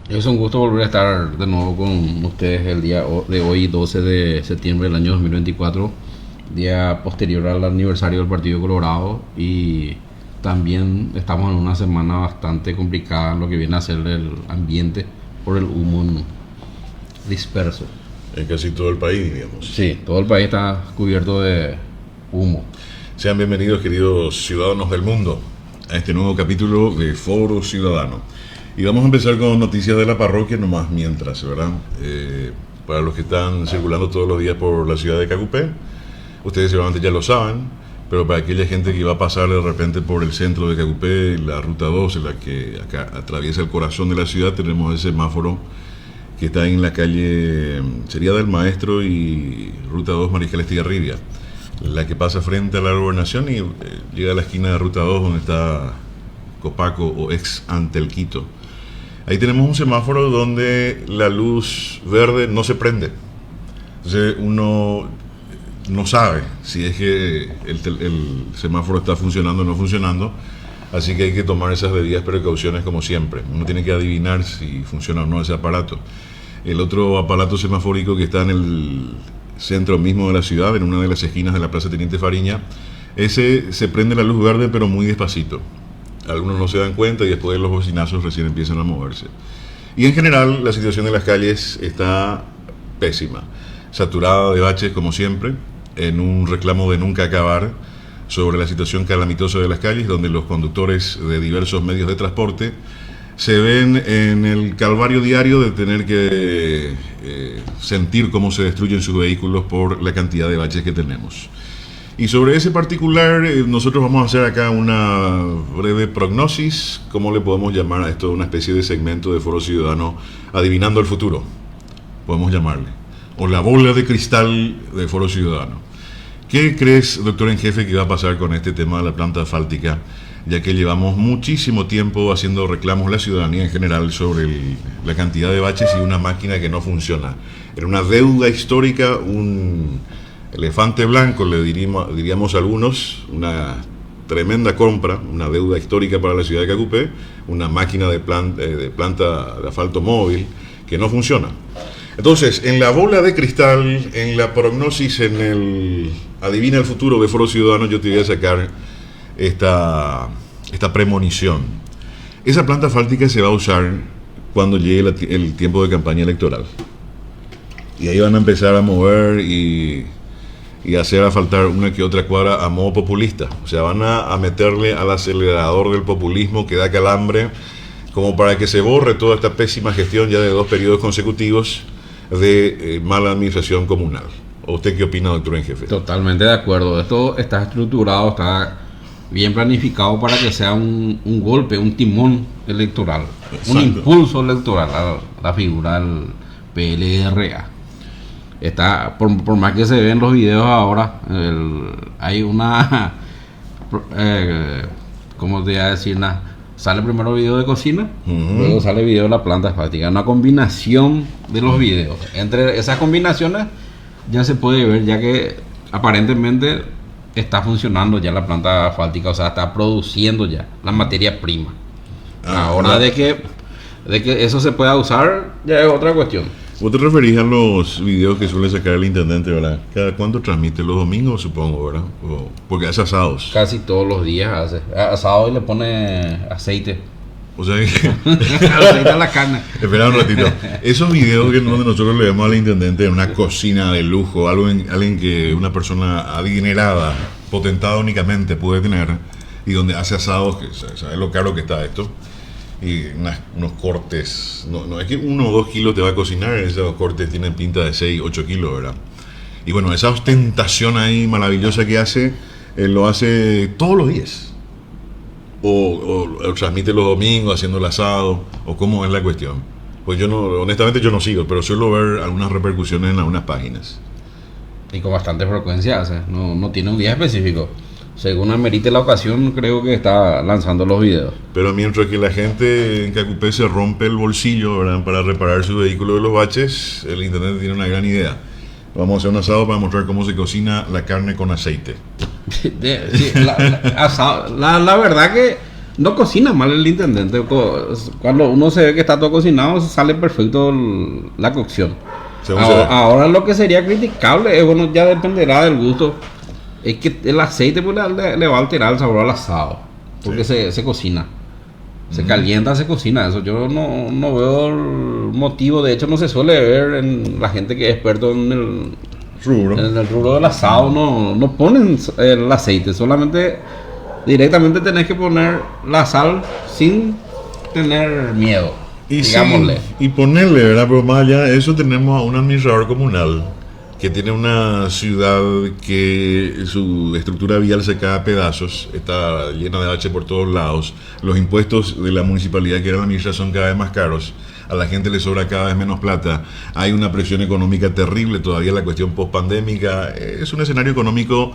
Es un gusto volver a estar de nuevo con ustedes el día de hoy, 12 de septiembre del año 2024, día posterior al aniversario del Partido Colorado, y también estamos en una semana bastante complicada en lo que viene a ser el ambiente por el humo disperso. En casi todo el país, digamos. Sí, todo el país está cubierto de humo. Sean bienvenidos, queridos ciudadanos del mundo, a este nuevo capítulo de Foro Ciudadano. Y vamos a empezar con noticias de la parroquia nomás mientras, ¿verdad? Para los que están circulando todos los días por la ciudad de Cacupé, ustedes seguramente ya lo saben, pero para aquella gente que va a pasar de repente por el centro de Cacupé, la ruta 2, en la que acá atraviesa el corazón de la ciudad, tenemos el semáforo que está en la calle, sería del Maestro y ruta 2 Mariscal Estigarribia, la que pasa frente a la gobernación y llega a la esquina de ruta 2 donde está Copaco o ex Antelquito. Ahí tenemos un semáforo donde la luz verde no se prende. Entonces uno no sabe si es que el semáforo está funcionando o no funcionando. Así que hay que tomar esas debidas precauciones como siempre. Uno tiene que adivinar si funciona o no ese aparato. El otro aparato semafórico que está en el centro mismo de la ciudad, en una de las esquinas de la Plaza Teniente Fariña, ese se prende la luz verde pero muy despacito. Algunos no se dan cuenta y después de los bocinazos recién empiezan a moverse. Y en general la situación de las calles está pésima, saturada de baches como siempre, en un reclamo de nunca acabar sobre la situación calamitosa de las calles, donde los conductores de diversos medios de transporte se ven en el calvario diario de tener que sentir cómo se destruyen sus vehículos por la cantidad de baches que tenemos. Y sobre ese particular, nosotros vamos a hacer acá una breve prognosis, ¿cómo le podemos llamar a esto? Una especie de segmento de Foro Ciudadano, adivinando el futuro, podemos llamarle, o la bola de cristal de Foro Ciudadano. ¿Qué crees, doctor en jefe, que va a pasar con este tema de la planta asfáltica, ya que llevamos muchísimo tiempo haciendo reclamos la ciudadanía en general sobre la cantidad de baches y una máquina que no funciona? Era una deuda histórica, un elefante blanco, le diríamos algunos, una tremenda compra, una deuda histórica para la ciudad de Cacupé, una máquina de planta de asfalto móvil que no funciona. Entonces, en la bola de cristal, en la prognosis, en el adivina el futuro de Foro Ciudadano, yo te voy a sacar esta premonición. Esa planta asfáltica se va a usar cuando llegue el tiempo de campaña electoral. Y ahí van a empezar a mover y hacer asfaltar una que otra cuadra a modo populista. O sea, van a meterle al acelerador del populismo que da calambre, como para que se borre toda esta pésima gestión ya de 2 periodos consecutivos de mala administración comunal. ¿O usted qué opina, doctor en jefe? Totalmente de acuerdo. Esto está estructurado, está bien planificado para que sea un golpe, un timón electoral, Exacto. Un impulso electoral a la figura del PLRA. Está, por más que se ven los videos ahora, hay una, ¿cómo te voy a decir? Sale primero el video de cocina, luego sale el video de la planta asfáltica. Una combinación de los videos. Entre esas combinaciones ya se puede ver, ya que aparentemente está funcionando ya la planta asfáltica, o sea, está produciendo ya la materia prima. Ahora de que eso se pueda usar ya es otra cuestión. ¿Vos te referís a los videos que suele sacar el intendente, verdad? ¿Cada cuánto transmite? Los domingos, supongo, ¿verdad? Porque hace asados. Casi todos los días hace asado y le pone aceite. O sea que... aceite a la carne. Espera un ratito. Esos videos que donde nosotros le vemos al intendente en una cocina de lujo, alguien que una persona adinerada, potentada únicamente puede tener, y donde hace asados, que ¿sabes lo caro que está esto? Y unos cortes, no es que 1 o 2 kilos te va a cocinar, esos cortes tienen pinta de 6, 8 kilos, ¿verdad? Y bueno, esa ostentación ahí maravillosa que hace, lo hace todos los días. O transmite los domingos haciendo el asado, o cómo es la cuestión. Pues honestamente yo no sigo, pero suelo ver algunas repercusiones en algunas páginas. Y con bastante frecuencia hace, no tiene un día específico. Según amerite la ocasión, creo que está lanzando los videos. Pero mientras que la gente en Cacupé se rompe el bolsillo, ¿verdad?, para reparar su vehículo de los baches, el internet tiene una gran idea. Vamos a hacer un asado para mostrar cómo se cocina la carne con aceite. Sí, la verdad que No cocina mal el intendente. Cuando uno se ve que está todo cocinado, sale perfecto la cocción. Ahora lo que sería criticable es, bueno, ya dependerá del gusto. Es que el aceite pues, le va a alterar el sabor al asado. Porque se cocina. Se calienta, se cocina. Eso yo no veo el motivo. De hecho, no se suele ver en la gente que es experto en el rubro del asado. No ponen el aceite. Solamente directamente tenés que poner la sal sin tener miedo. Digámosle. Y ponerle, ¿verdad? Pero más allá de eso, tenemos a un administrador comunal que tiene una ciudad que su estructura vial se cae a pedazos, está llena de baches por todos lados, los impuestos de la municipalidad que era la ministra son cada vez más caros, a la gente le sobra cada vez menos plata, hay una presión económica terrible, todavía la cuestión post-pandémica, es un escenario económico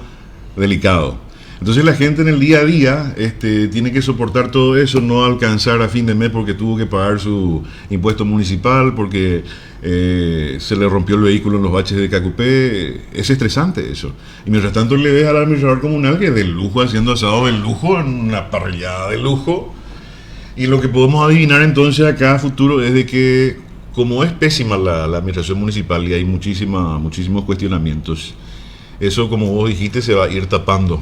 delicado. Entonces la gente en el día a día tiene que soportar todo eso, no alcanzar a fin de mes porque tuvo que pagar su impuesto municipal, porque se le rompió el vehículo en los baches de Cacupé. Es estresante eso. Y mientras tanto le ves al administrador comunal que es de lujo, haciendo asado de lujo, en una parrillada de lujo. Y lo que podemos adivinar entonces acá a futuro es de que, como es pésima la administración municipal y hay muchísimos cuestionamientos, eso, como vos dijiste, se va a ir tapando.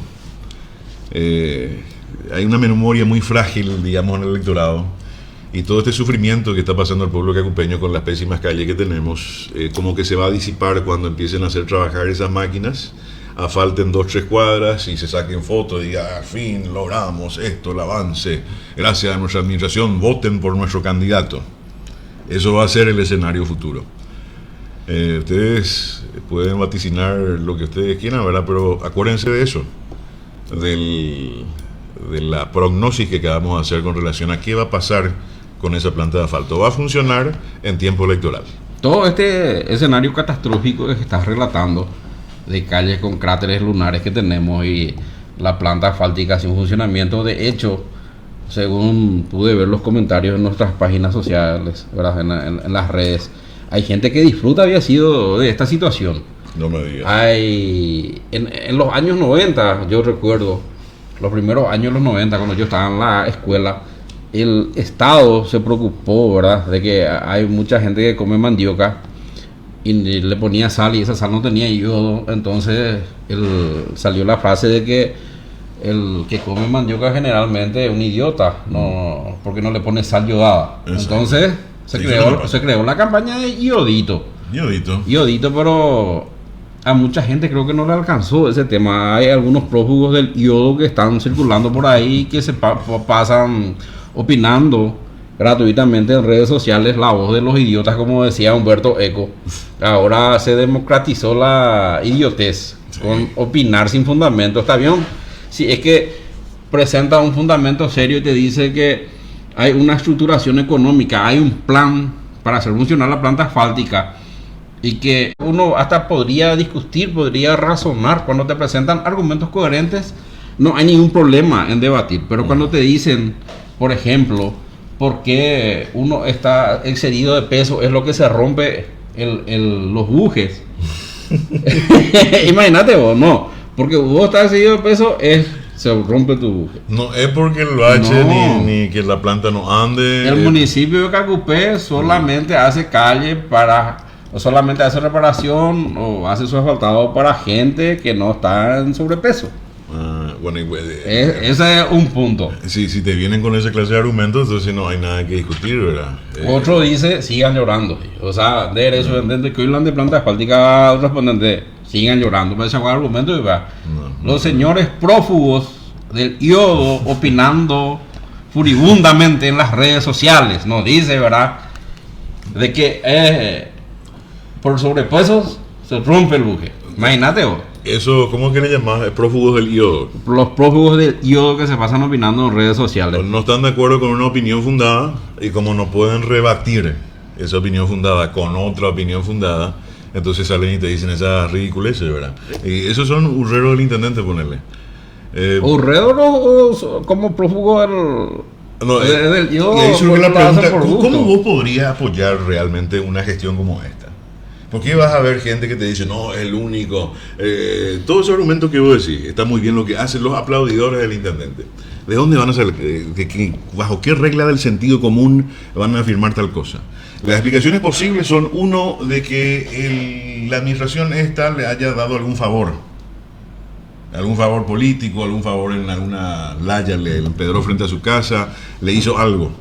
Hay una memoria muy frágil, digamos, en el electorado, y todo este sufrimiento que está pasando al pueblo cacupeño con las pésimas calles que tenemos, como que se va a disipar cuando empiecen a hacer trabajar esas máquinas, asfalten 2-3 cuadras y se saquen fotos y digan, al fin logramos esto, el avance, gracias a nuestra administración, voten por nuestro candidato. Eso va a ser el escenario futuro. Ustedes pueden vaticinar lo que ustedes quieran, ¿verdad? Pero acuérdense de eso, de la prognosis que acabamos de hacer con relación a qué va a pasar con esa planta de asfalto. ¿Va a funcionar en tiempo electoral? Todo este escenario catastrófico que estás relatando, de calles con cráteres lunares que tenemos y la planta asfáltica sin funcionamiento, de hecho, según pude ver los comentarios en nuestras páginas sociales, ¿verdad? En las redes, hay gente que disfruta, había sido, de esta situación. No me digas. En los años 90, yo recuerdo, los primeros años de los 90, cuando yo estaba en la escuela, el Estado se preocupó, ¿verdad?, de que hay mucha gente que come mandioca y le ponía sal y esa sal no tenía yodo. Entonces salió la frase de que el que come mandioca generalmente es un idiota, porque no le pone sal yodada. Entonces se creó la campaña de iodito, pero a mucha gente creo que no le alcanzó ese tema. Hay algunos prófugos del yodo que están circulando por ahí, que se pasan opinando gratuitamente en redes sociales la voz de los idiotas, como decía Humberto Eco. Ahora se democratizó la idiotez, con opinar sin fundamento. Está bien, si es que presenta un fundamento serio y te dice que hay una estructuración económica, hay un plan para hacer funcionar la planta asfáltica, y que uno hasta podría discutir, podría razonar. Cuando te presentan argumentos coherentes, no hay ningún problema en debatir. Pero cuando te dicen, por ejemplo, por qué uno está excedido de peso, es lo que se rompe los bujes. Imagínate vos, no, porque vos estás excedido de peso, se rompe tu buje. No es porque el bache ni que la planta no ande. El municipio de Cacupé solamente hace calle o solamente hace reparación o hace su asfaltado para gente que no está en sobrepeso. Bueno, ese es un punto. Si te vienen con esa clase de argumentos, entonces no hay nada que discutir, ¿verdad? Otro dice, sigan llorando. O sea, derecho de que hablan de planta asfáltica, otro respondente, sigan llorando. Me echan argumentos y va. Los señores prófugos del yodo opinando furibundamente en las redes sociales, nos dice, ¿verdad?, de que por sobrepesos se rompe el buje. Imagínate vos. Eso, ¿cómo que le llamás? Prófugos del yodo. Los prófugos del yodo que se pasan opinando en redes sociales. No están de acuerdo con una opinión fundada, y como no pueden rebatir esa opinión fundada con otra opinión fundada, entonces salen y te dicen esas ridiculeces, ¿verdad? Y esos son urreros del intendente, ponerle. ¿Urrero como prófugo del yodo? Y ahí surge la pregunta, ¿cómo vos podrías apoyar realmente una gestión como esta? ¿Por qué vas a ver gente que te dice, no, es el único? Todos esos argumentos que vos decís, está muy bien lo que hacen los aplaudidores del intendente. ¿De dónde van a ser? ¿Bajo qué regla del sentido común van a afirmar tal cosa? Las explicaciones posibles son, uno, de que la administración esta le haya dado algún favor político, algún favor en alguna laya, le empedró frente a su casa, le hizo algo.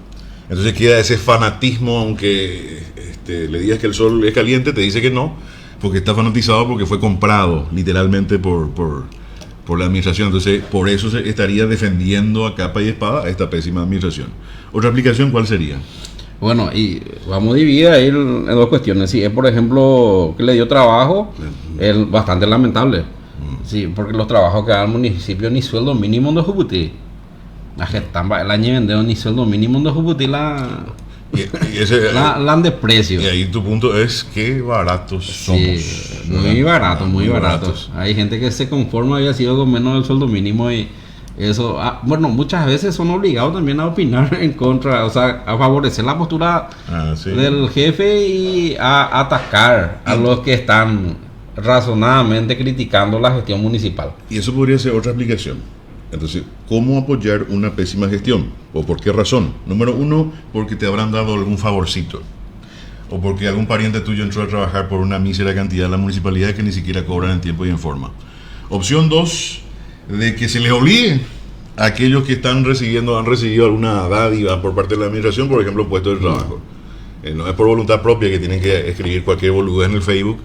Entonces queda ese fanatismo, aunque le digas que el sol es caliente, te dice que no, porque está fanatizado porque fue comprado literalmente por la administración. Entonces por eso se estaría defendiendo a capa y espada a esta pésima administración. ¿Otra aplicación cuál sería? Bueno, y vamos a dividir ahí en dos cuestiones. Si es, por ejemplo, que le dio trabajo, es bastante lamentable. Sí, porque los trabajos que da el municipio ni sueldo mínimo de Juputí. La gente el año vendeo ni sueldo mínimo de Juputí la han desprecio. Y ahí tu punto es que baratos somos. Sí, muy baratos. Hay gente que se conforma, había sido con menos del sueldo mínimo y eso, bueno, muchas veces son obligados también a opinar en contra, o sea, a favorecer la postura del jefe y a atacar a los que están razonadamente criticando la gestión municipal. Y eso podría ser otra aplicación. Entonces, ¿cómo apoyar una pésima gestión? ¿O por qué razón? Número uno, porque te habrán dado algún favorcito. O porque algún pariente tuyo entró a trabajar por una mísera cantidad en la municipalidad que ni siquiera cobran en tiempo y en forma. Opción dos, de que se les obligue a aquellos que han recibido alguna dádiva por parte de la administración, por ejemplo, puesto de trabajo. No es por voluntad propia que tienen que escribir cualquier boludez en el Facebook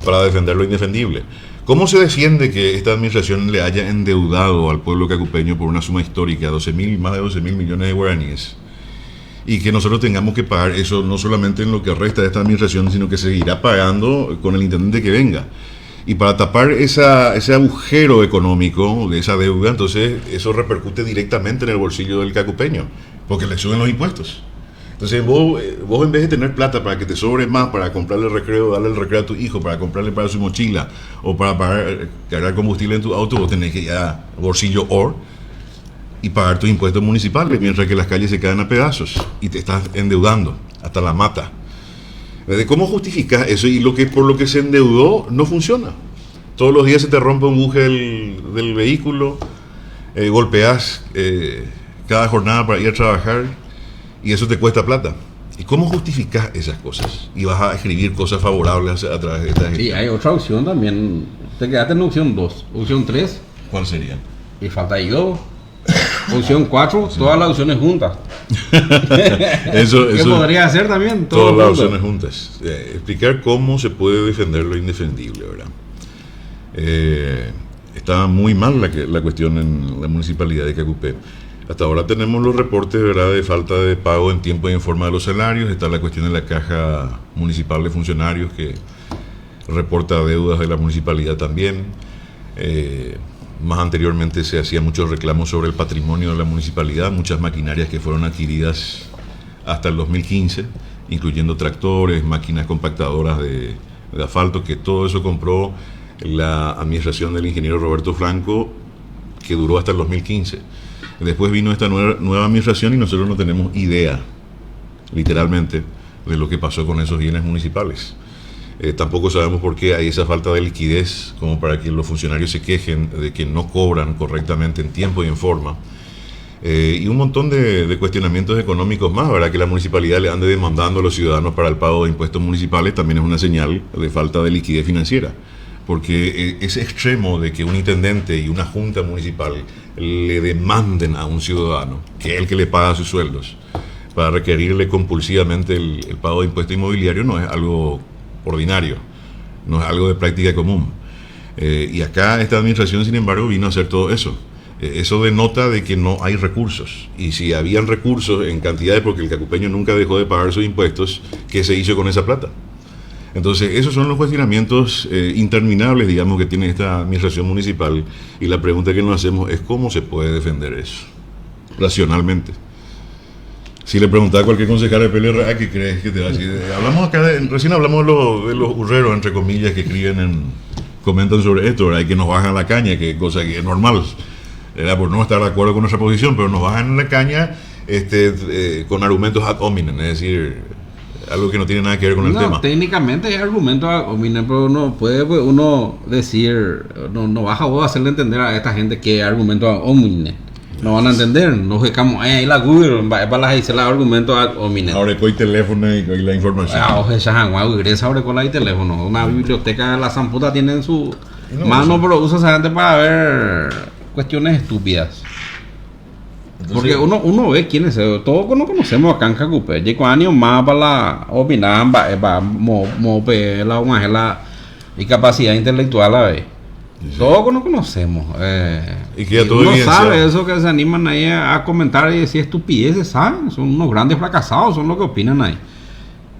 para defender lo indefendible. ¿Cómo se defiende que esta administración le haya endeudado al pueblo cacupeño por una suma histórica, más de 12 mil millones de guaraníes? Y que nosotros tengamos que pagar eso no solamente en lo que resta de esta administración, sino que seguirá pagando con el intendente que venga. Y para tapar ese agujero económico de esa deuda, entonces eso repercute directamente en el bolsillo del cacupeño, porque le suben los impuestos. Entonces vos en vez de tener plata para que te sobre más, para comprarle recreo, darle el recreo a tu hijo, para comprarle para su mochila, o para cargar combustible en tu auto, vos tenés que ir a bolsillo y pagar tus impuestos municipales, mientras que las calles se caen a pedazos y te estás endeudando hasta la mata. ¿Cómo justificas eso? Y por lo que se endeudó no funciona. Todos los días se te rompe un buje del vehículo, golpeas cada jornada para ir a trabajar, y eso te cuesta plata. ¿Y cómo justificas esas cosas? Y vas a escribir cosas favorables a través de esta gestión. Sí, hay otra opción también. Te quedaste en opción 2. Opción 3. ¿Cuál sería? Y falta yo. Opción 4, todas las opciones juntas. eso ¿Qué podría hacer también? Todas las opciones juntas. Explicar cómo se puede defender lo indefendible, ¿verdad? Está muy mal la cuestión en la municipalidad de Cacupé. Hasta ahora tenemos los reportes, ¿verdad?, de falta de pago en tiempo y en forma de los salarios. Está la cuestión de la caja municipal de funcionarios que reporta deudas de la municipalidad también. Más anteriormente se hacían muchos reclamos sobre el patrimonio de la municipalidad, muchas maquinarias que fueron adquiridas hasta el 2015, incluyendo tractores, máquinas compactadoras de asfalto, que todo eso compró la administración del ingeniero Roberto Franco, que duró hasta el 2015. Después vino esta nueva administración y nosotros no tenemos idea, literalmente, de lo que pasó con esos bienes municipales. Tampoco sabemos por qué hay esa falta de liquidez como para que los funcionarios se quejen de que no cobran correctamente en tiempo y en forma. Y un montón de cuestionamientos económicos más, ¿verdad? Que la municipalidad le ande demandando a los ciudadanos para el pago de impuestos municipales también es una señal de falta de liquidez financiera. Porque ese extremo de que un intendente y una junta municipal le demanden a un ciudadano, que es el que le paga sus sueldos, para requerirle compulsivamente el pago de impuesto inmobiliario, no es algo ordinario, no es algo de práctica común. Y acá esta administración, sin embargo, vino a hacer todo eso. Eso denota de que no hay recursos. Y si habían recursos en cantidades, porque el cacupeño nunca dejó de pagar sus impuestos, ¿qué se hizo con esa plata? Entonces, esos son los cuestionamientos interminables, digamos, que tiene esta administración municipal. Y la pregunta que nos hacemos es ¿cómo se puede defender eso racionalmente? Si le preguntaba a cualquier concejal de PLRA, ¿qué crees que te va a decir? Hablamos acá recién hablamos de los hurreros, entre comillas, que escriben comentan sobre esto, ¿verdad? Y que nos bajan la caña, que cosa que es normal, era por no estar de acuerdo con nuestra posición, pero nos bajan la caña con argumentos ad hominem, es decir, algo que no tiene nada que ver con el tema. Técnicamente es argumento ad hominem, pero no puede pues, uno decir, no baja vos a hacerle entender a esta gente que es argumento ad hominem. No van a entender, nos dejamos ahí la Google, para las dice los argumentos ad hominem. Ahora con el teléfono y la información. Oye, regresa ahora con el teléfono. Una biblioteca de la Zamputa tiene en su mano, pero usa esa gente para ver cuestiones estúpidas. Entonces, porque uno ve quiénes son, todos no conocemos acá en Jacupé. Llego años más para la opinar, para la incapacidad intelectual a ver. Sí. Todos no conocemos. Y que ya todo uno sabe eso que se animan ahí a comentar y decir estupideces, ¿saben? Son unos grandes fracasados, son lo que opinan ahí.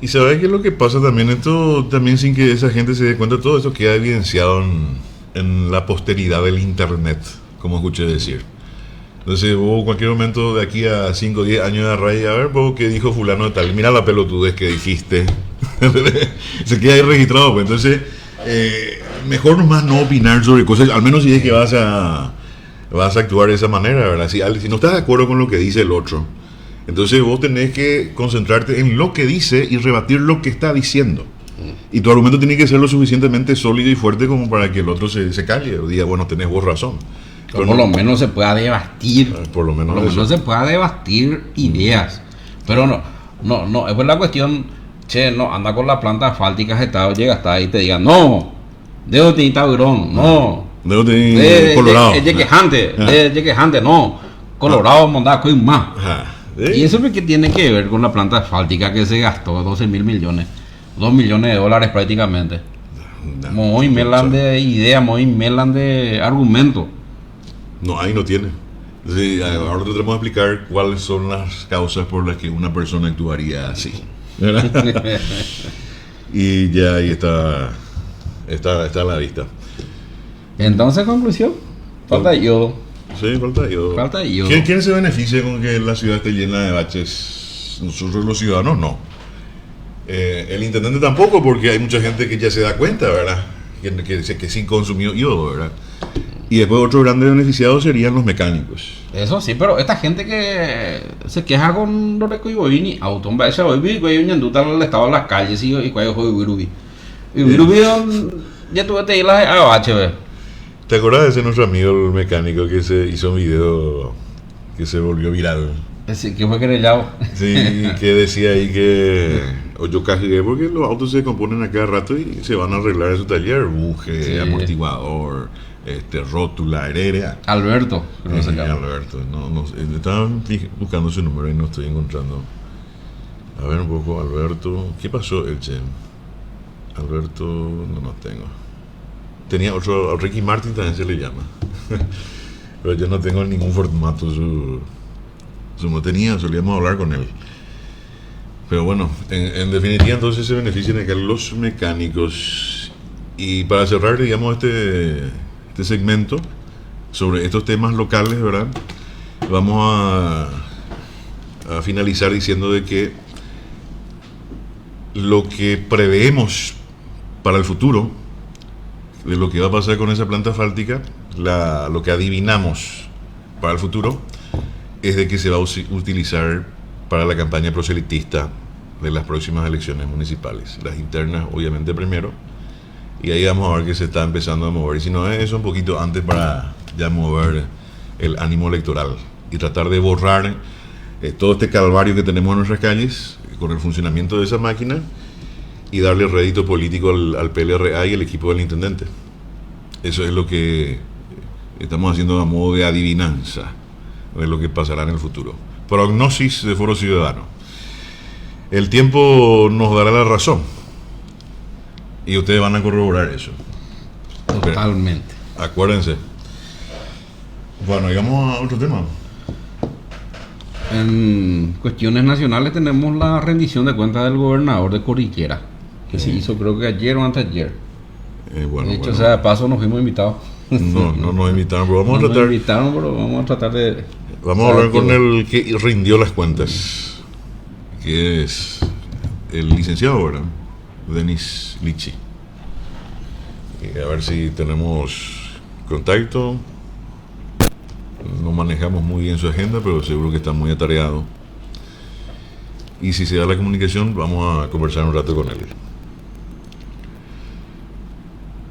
Y sabes qué es lo que pasa también, esto también sin que esa gente se dé cuenta, todo eso queda evidenciado en la posteridad del internet, como escuché decir. Entonces vos en cualquier momento de aquí a 5 o 10 años de raíz, a ver vos qué dijo fulano de tal, mira la pelotudez que dijiste. Se queda ahí registrado, pues entonces mejor nomás no opinar sobre cosas, al menos si es que vas a actuar de esa manera, ¿verdad? Si no estás de acuerdo con lo que dice el otro, entonces vos tenés que concentrarte en lo que dice y rebatir lo que está diciendo. Y tu argumento tiene que ser lo suficientemente sólido y fuerte como para que el otro se calle o diga, bueno, tenés vos razón. Pero por lo menos se pueda debatir. Por lo menos se pueda debatir ideas. Pero no, es por la cuestión, no, anda con la planta asfáltica, llega hasta ahí y te diga, no, dedo de taburón, no. Dedo de Colorado. De quejante, no. Colorado, Mondaco y más. Y eso es que tiene que ver con la planta asfáltica que se gastó 12 mil millones. 2 millones de dólares prácticamente. Muy melan de ideas, muy melan de argumentos. No, ahí no tiene. Sí, ahora te tenemos que explicar cuáles son las causas por las que una persona actuaría así. Y ya ahí está a la vista. Entonces, conclusión, falta yodo. Sí, falta yodo. ¿Quién se beneficia con que la ciudad esté llena de baches? Nosotros los ciudadanos no. El intendente tampoco, porque hay mucha gente que ya se da cuenta, ¿verdad? Que sí consumió yodo, ¿verdad? Y después otros grandes beneficiados serían los mecánicos. Eso sí, pero esta gente que se queja con los recoibovini, auto, esa hoy güey ñanduta el estado de las calles y cuál fue Urubi. Urubi ya tuve que ir a bache, ¿ves? ¿Te acuerdas de ese nuestro amigo el mecánico que se hizo un video que se volvió viral? Sí, que fue querellado. Sí, que decía ahí que yo cajegué porque los autos se descomponen a cada rato y se van a arreglar en su taller, buje, sí, amortiguador, rótula, aérea. Alberto, creo que se llama. Alberto, no, estaba buscando su número y no estoy encontrando. A ver un poco, Alberto, ¿qué pasó, Elche? Alberto, no tengo. Tenía otro, Ricky Martin también se le llama. Pero yo no tengo en ningún formato su no tenía, solíamos hablar con él. Pero bueno, en definitiva entonces se benefician acá los mecánicos. Y para cerrar, digamos, este segmento sobre estos temas locales, ¿verdad? Vamos a finalizar diciendo de que lo que preveemos para el futuro de lo que va a pasar con esa planta asfáltica, lo que adivinamos para el futuro es de que se va a utilizar para la campaña proselitista de las próximas elecciones municipales, las internas obviamente primero, y ahí vamos a ver que se está empezando a mover, y si no es eso un poquito antes para ya mover el ánimo electoral y tratar de borrar todo este calvario que tenemos en nuestras calles con el funcionamiento de esa máquina y darle rédito político al PLRA y el equipo del intendente. Eso es lo que estamos haciendo a modo de adivinanza de lo que pasará en el futuro. Prognosis de Foro Ciudadano. El tiempo nos dará la razón y ustedes van a corroborar eso. Totalmente. Pero, acuérdense. Bueno, llegamos a otro tema. En cuestiones nacionales tenemos la rendición de cuentas del gobernador de Coriquera, que se hizo creo que ayer o anteayer. De hecho, o sea, de paso nos fuimos invitados. No nos invitaron, pero vamos a tratar de... Vamos a hablar con el que rindió las cuentas, que es el licenciado, ¿verdad? Denis Lichi. A ver si tenemos contacto. No manejamos muy bien su agenda, pero seguro que está muy atareado. y si se da la comunicación vamos a conversar un rato con él.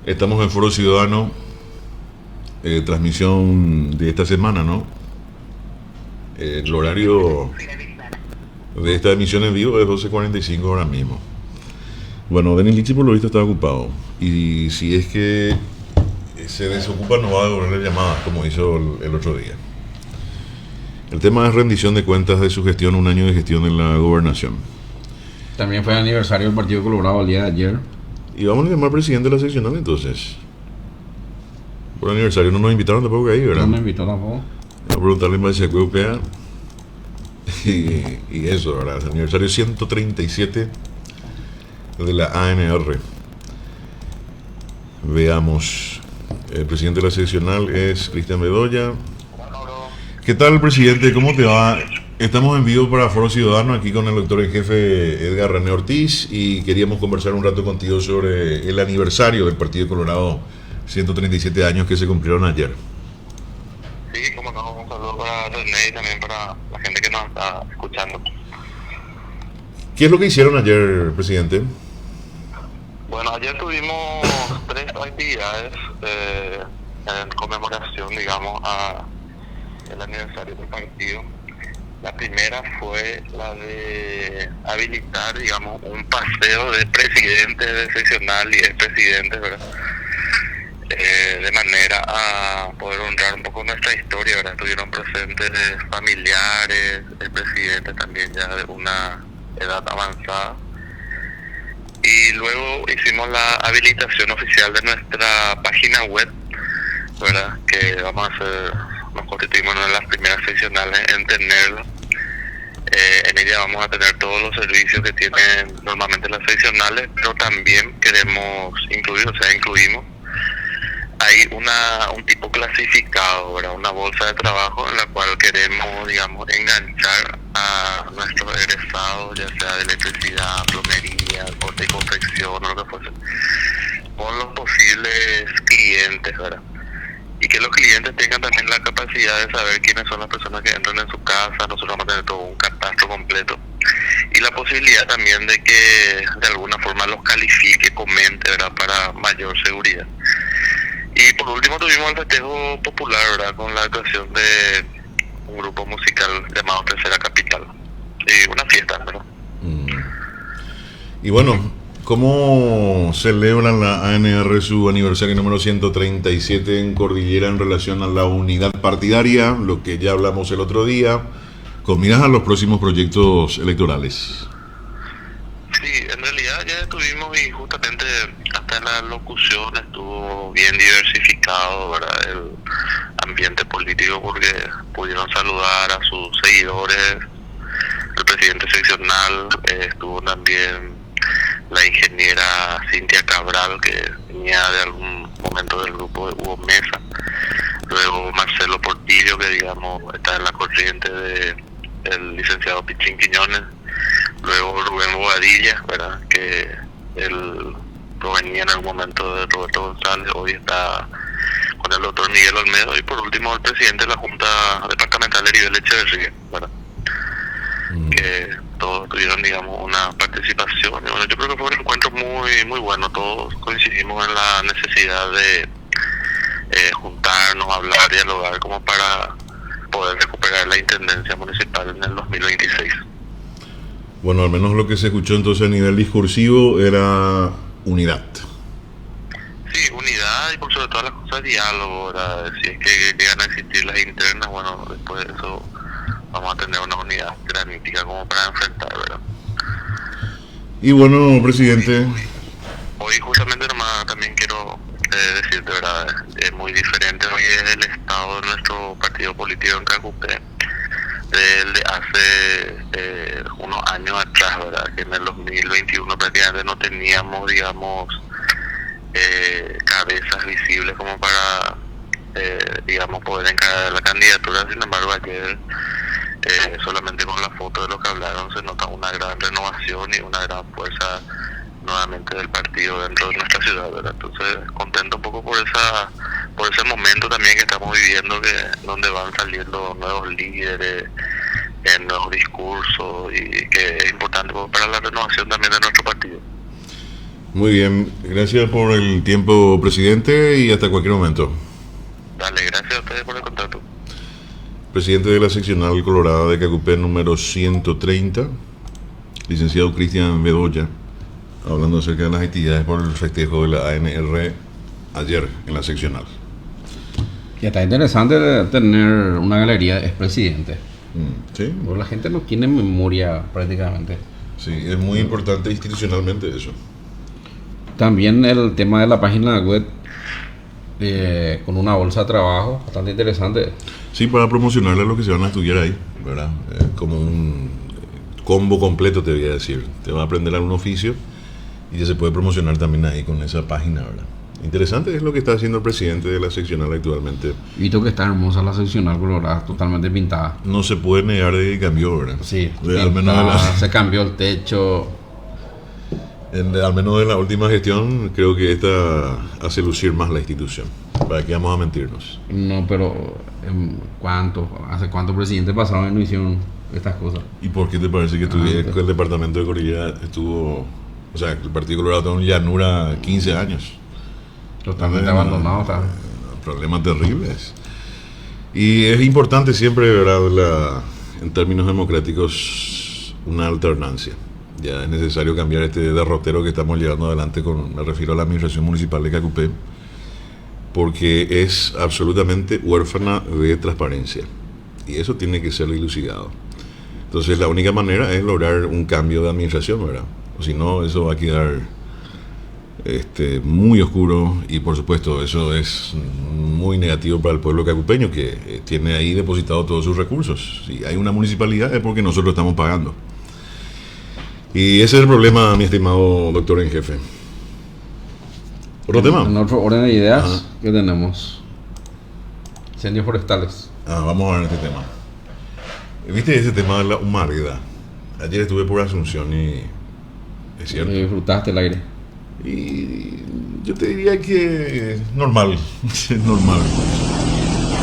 Estamos en Foro Ciudadano, transmisión de esta semana, ¿no? El horario de esta emisión en vivo es 12:45 ahora mismo. Bueno, Denis Lichi por lo visto está ocupado, y si es que se desocupa no va a devolver llamadas como hizo el otro día. El tema es rendición de cuentas de su gestión, un año de gestión en la gobernación. También fue aniversario del Partido Colorado el día de ayer. Y vamos a llamar al presidente de la seccional entonces. Por aniversario no nos invitaron tampoco ahí, ¿verdad? No me invitó tampoco. Vamos a preguntarle más si acuerda y eso, ¿verdad? El aniversario 137 de la ANR. Veamos. El presidente de la seccional es Cristian Bedoya. ¿Qué tal, presidente? ¿Cómo te va? Estamos en vivo para Foro Ciudadano aquí con el doctor en jefe Edgar René Ortiz y queríamos conversar un rato contigo sobre el aniversario del Partido Colorado, 137 años que se cumplieron ayer. Sí, como no, un saludo para René y también para la gente que nos está escuchando. ¿Qué es lo que hicieron ayer, presidente? Bueno, ayer tuvimos 3 actividades en conmemoración, digamos, a el aniversario del partido. La primera fue la de habilitar, digamos, un paseo de presidente de seccional y expresidente, ¿verdad? De manera a poder honrar un poco nuestra historia, ¿verdad? Estuvieron presentes familiares, el presidente también ya de una edad avanzada. Y luego hicimos la habilitación oficial de nuestra página web, ¿verdad? Que vamos a hacer, nos constituimos una de las primeras seccionales en tenerla. En ella vamos a tener todos los servicios que tienen normalmente las seccionales, pero también queremos incluir, o sea, incluimos hay un tipo clasificado, ¿verdad? Una bolsa de trabajo en la cual queremos, digamos, enganchar a nuestros egresados, ya sea de electricidad, plomería, corte y confección o lo que fuese, con los posibles clientes, ¿verdad? Y que los clientes tengan también la capacidad de saber quiénes son las personas que entran en su casa. Nosotros vamos a tener todo un catastro completo y la posibilidad también de que de alguna forma los califique, comente, ¿verdad? Para mayor seguridad. Y por último tuvimos el festejo popular, ¿verdad? Con la actuación de un grupo musical llamado Tercera Capital. Y una fiesta, ¿verdad? Y bueno, ¿cómo celebran la ANR su aniversario número 137 en Cordillera en relación a la unidad partidaria? Lo que ya hablamos el otro día, con miras a los próximos proyectos electorales. Sí, en realidad ya estuvimos y justamente hasta en la locución estuvo bien diversificado, ¿verdad? El ambiente político, porque pudieron saludar a sus seguidores, el presidente seccional, estuvo también la ingeniera Cintia Cabral, que venía de algún momento del grupo de Hugo Mesa, luego Marcelo Portillo, que digamos está en la corriente del licenciado Pichín Quiñones, luego Rubén Bobadilla, ¿verdad? Que él provenía en algún momento de Roberto González, hoy está con el doctor Miguel Olmedo, y por último el presidente de la Junta Departamental Heribel Echeverría, ¿verdad? Que todos tuvieron, digamos, una participación. Y bueno, yo creo que fue un encuentro muy muy bueno. Todos coincidimos en la necesidad de juntarnos, hablar, dialogar, como para poder recuperar la intendencia municipal en el 2026. Bueno, al menos lo que se escuchó entonces a nivel discursivo era unidad. Sí, unidad y por sobre todas las cosas diálogo, ¿verdad? Si es que llegan a existir las internas, bueno, después de eso vamos a tener una unidad granítica como para enfrentar, ¿verdad? Y bueno, presidente, Hoy justamente nomás también quiero decirte, ¿verdad? Es muy diferente hoy es el estado de nuestro partido político en Cacupé del de hace unos años atrás, ¿verdad? Que en el 2021 prácticamente no teníamos, digamos, cabezas visibles como para, digamos, poder encarar la candidatura. Sin embargo, ayer solamente con la foto de lo que hablaron se nota una gran renovación y una gran fuerza nuevamente del partido dentro de nuestra ciudad, ¿verdad? Entonces, contento un poco por ese momento también que estamos viviendo, que donde van saliendo nuevos líderes, en los discursos y que es importante para la renovación también de nuestro partido. Muy bien, gracias por el tiempo, presidente, y hasta cualquier momento. Dale, gracias a ustedes por el contacto. Presidente de la seccional Colorada de Cacupé número 130, licenciado Cristian Bedoya, hablando acerca de las actividades por el festejo de la ANR ayer en la seccional. Y está interesante tener una galería de expresidentes. Sí, Porque la gente no tiene memoria prácticamente. sí, es muy importante institucionalmente eso. También el tema de la página web con una bolsa de trabajo, bastante interesante. Sí, para promocionarle a los que se van a estudiar ahí, ¿verdad? Como un combo completo, te voy a decir. Te va a aprender algún oficio y ya se puede promocionar también ahí con esa página, ¿verdad? Interesante es lo que está haciendo el presidente de la seccional actualmente. Y visto que está hermosa la seccional colorada, totalmente pintada. No se puede negar de que cambió, ¿verdad? Sí, Al menos se cambió el techo. al menos en la última gestión, creo que esta hace lucir más la institución. ¿Para qué vamos a mentirnos? No, pero ¿hace cuántos presidentes pasaron y no hicieron estas cosas? ¿Y por qué te parece que el departamento de Cordillera estuvo, o sea, el Partido Colorado tuvo en llanura 15 años? Totalmente abandonado está. Problemas terribles. Y es importante siempre, ¿verdad? En términos democráticos, una alternancia. Ya es necesario cambiar este derrotero que estamos llevando adelante me refiero a la administración municipal de Cacupé, porque es absolutamente huérfana de transparencia. Y eso tiene que ser dilucidado. Entonces la única manera es lograr un cambio de administración, ¿verdad? O si no, eso va a quedar muy oscuro, y por supuesto eso es muy negativo para el pueblo cacupeño, que tiene ahí depositado todos sus recursos. Si hay una municipalidad es porque nosotros estamos pagando, y ese es el problema, mi estimado doctor en jefe. ¿Otro tema? En otro orden de ideas que tenemos, incendios forestales. Vamos a ver este tema. ¿Viste ese tema de la humareda? Ayer estuve por Asunción y es cierto. Disfrutaste el aire. Y yo te diría que normal, normal.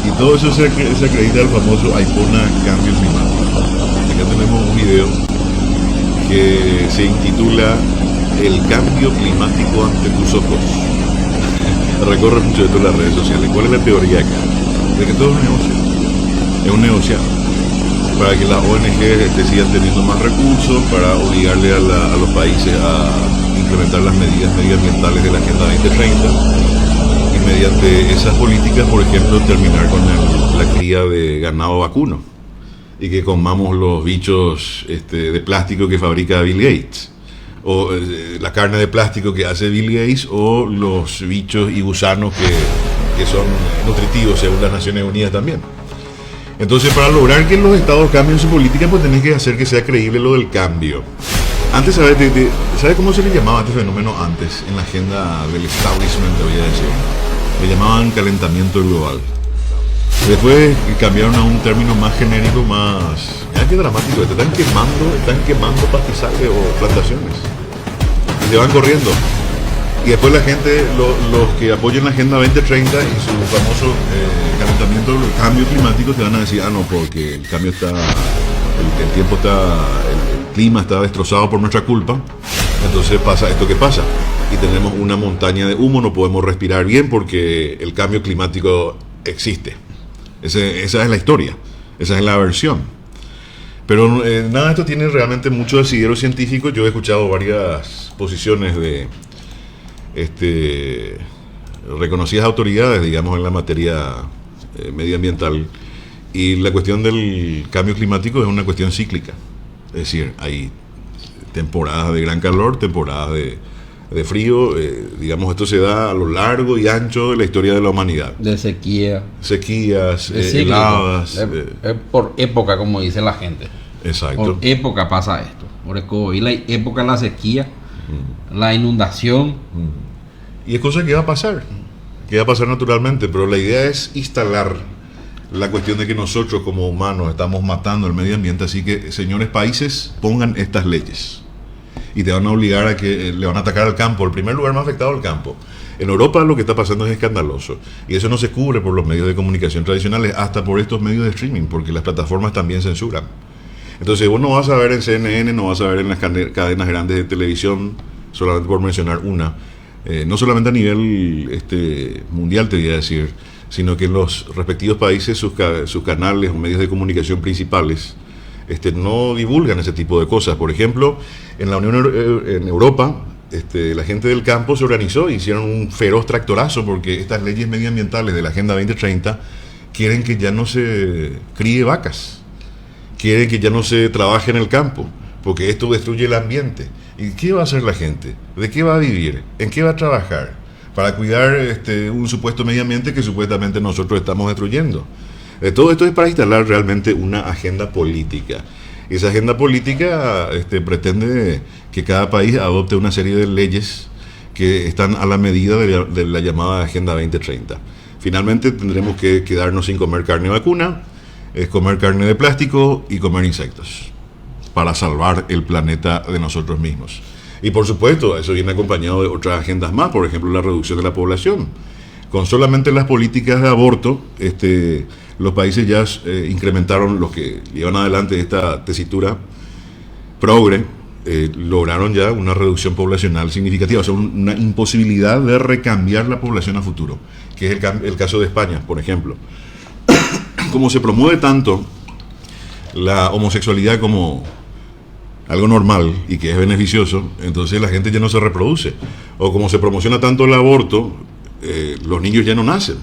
Y todo eso se acredita al famoso Aipona Cambio Climático. Acá tenemos un video que se intitula El cambio climático ante tus ojos. Recorre mucho de todas las redes sociales. ¿Cuál es la teoría acá? De que todo es un negocio. Es un negociado. Para que las ONG sigan teniendo más recursos, para obligarle a los países a implementar las medidas medioambientales de la Agenda 2030, y mediante esas políticas, por ejemplo, terminar con la cría de ganado vacuno y que comamos los bichos de plástico que fabrica Bill Gates, o la carne de plástico que hace Bill Gates, o los bichos y gusanos que son nutritivos según las Naciones Unidas también. Entonces, para lograr que los estados cambien su política, pues tenés que hacer que sea creíble lo del cambio. Antes, ¿sabes cómo se le llamaba a este fenómeno antes en la agenda del establishment, te voy a decir? Le llamaban calentamiento global. Después cambiaron a un término más genérico, más... Mira qué dramático, están quemando pastizales o plantaciones. Y se van corriendo. Y después la gente, los que apoyan la Agenda 2030 y su famoso calentamiento, el cambio climático, te van a decir, no, porque el cambio está, el tiempo está, el clima está destrozado por nuestra culpa, entonces pasa esto que pasa. Y tenemos una montaña de humo, no podemos respirar bien porque el cambio climático existe. Esa es la historia, esa es la versión. Pero nada de esto tiene realmente mucho asidero científico. Yo he escuchado varias posiciones de reconocidas autoridades, digamos, en la materia medioambiental, y la cuestión del cambio climático es una cuestión cíclica. Es decir, hay temporadas de gran calor, temporadas de frío, digamos, esto se da a lo largo y ancho de la historia de la humanidad. De sequías, heladas. Es por época, como dice la gente. Exacto. Por época pasa esto. Y la época de la sequía, la inundación. Y es cosa que va a pasar naturalmente, pero la idea es instalar la cuestión de que nosotros como humanos estamos matando el medio ambiente, así que, señores países, pongan estas leyes. Y te van a obligar a que le van a atacar al campo, el primer lugar más afectado al campo. En Europa lo que está pasando es escandaloso, y eso no se cubre por los medios de comunicación tradicionales, hasta por estos medios de streaming, porque las plataformas también censuran. Entonces vos no vas a ver en CNN, no vas a ver en las cadenas grandes de televisión, solamente por mencionar una, no solamente a nivel mundial te voy a decir, sino que en los respectivos países sus canales o medios de comunicación principales no divulgan ese tipo de cosas. Por ejemplo, en la en Europa, la gente del campo se organizó, hicieron un feroz tractorazo porque estas leyes medioambientales de la Agenda 2030 quieren que ya no se críe vacas, quieren que ya no se trabaje en el campo, porque esto destruye el ambiente. ¿Y qué va a hacer la gente? ¿De qué va a vivir? ¿En qué va a trabajar? Para cuidar un supuesto medio ambiente que supuestamente nosotros estamos destruyendo. Todo esto es para instalar realmente una agenda política. Esa agenda política pretende que cada país adopte una serie de leyes que están a la medida de la llamada Agenda 2030. Finalmente tendremos que quedarnos sin comer carne vacuna, comer carne de plástico y comer insectos para salvar el planeta de nosotros mismos. Y por supuesto, eso viene acompañado de otras agendas más, por ejemplo, la reducción de la población. Con solamente las políticas de aborto, los países ya incrementaron, los que llevan adelante esta tesitura progre, lograron ya una reducción poblacional significativa, o sea, una imposibilidad de recambiar la población a futuro, que es el caso de España, por ejemplo. Como se promueve tanto la homosexualidad como algo normal y que es beneficioso, entonces la gente ya no se reproduce. O como se promociona tanto el aborto, los niños ya no nacen.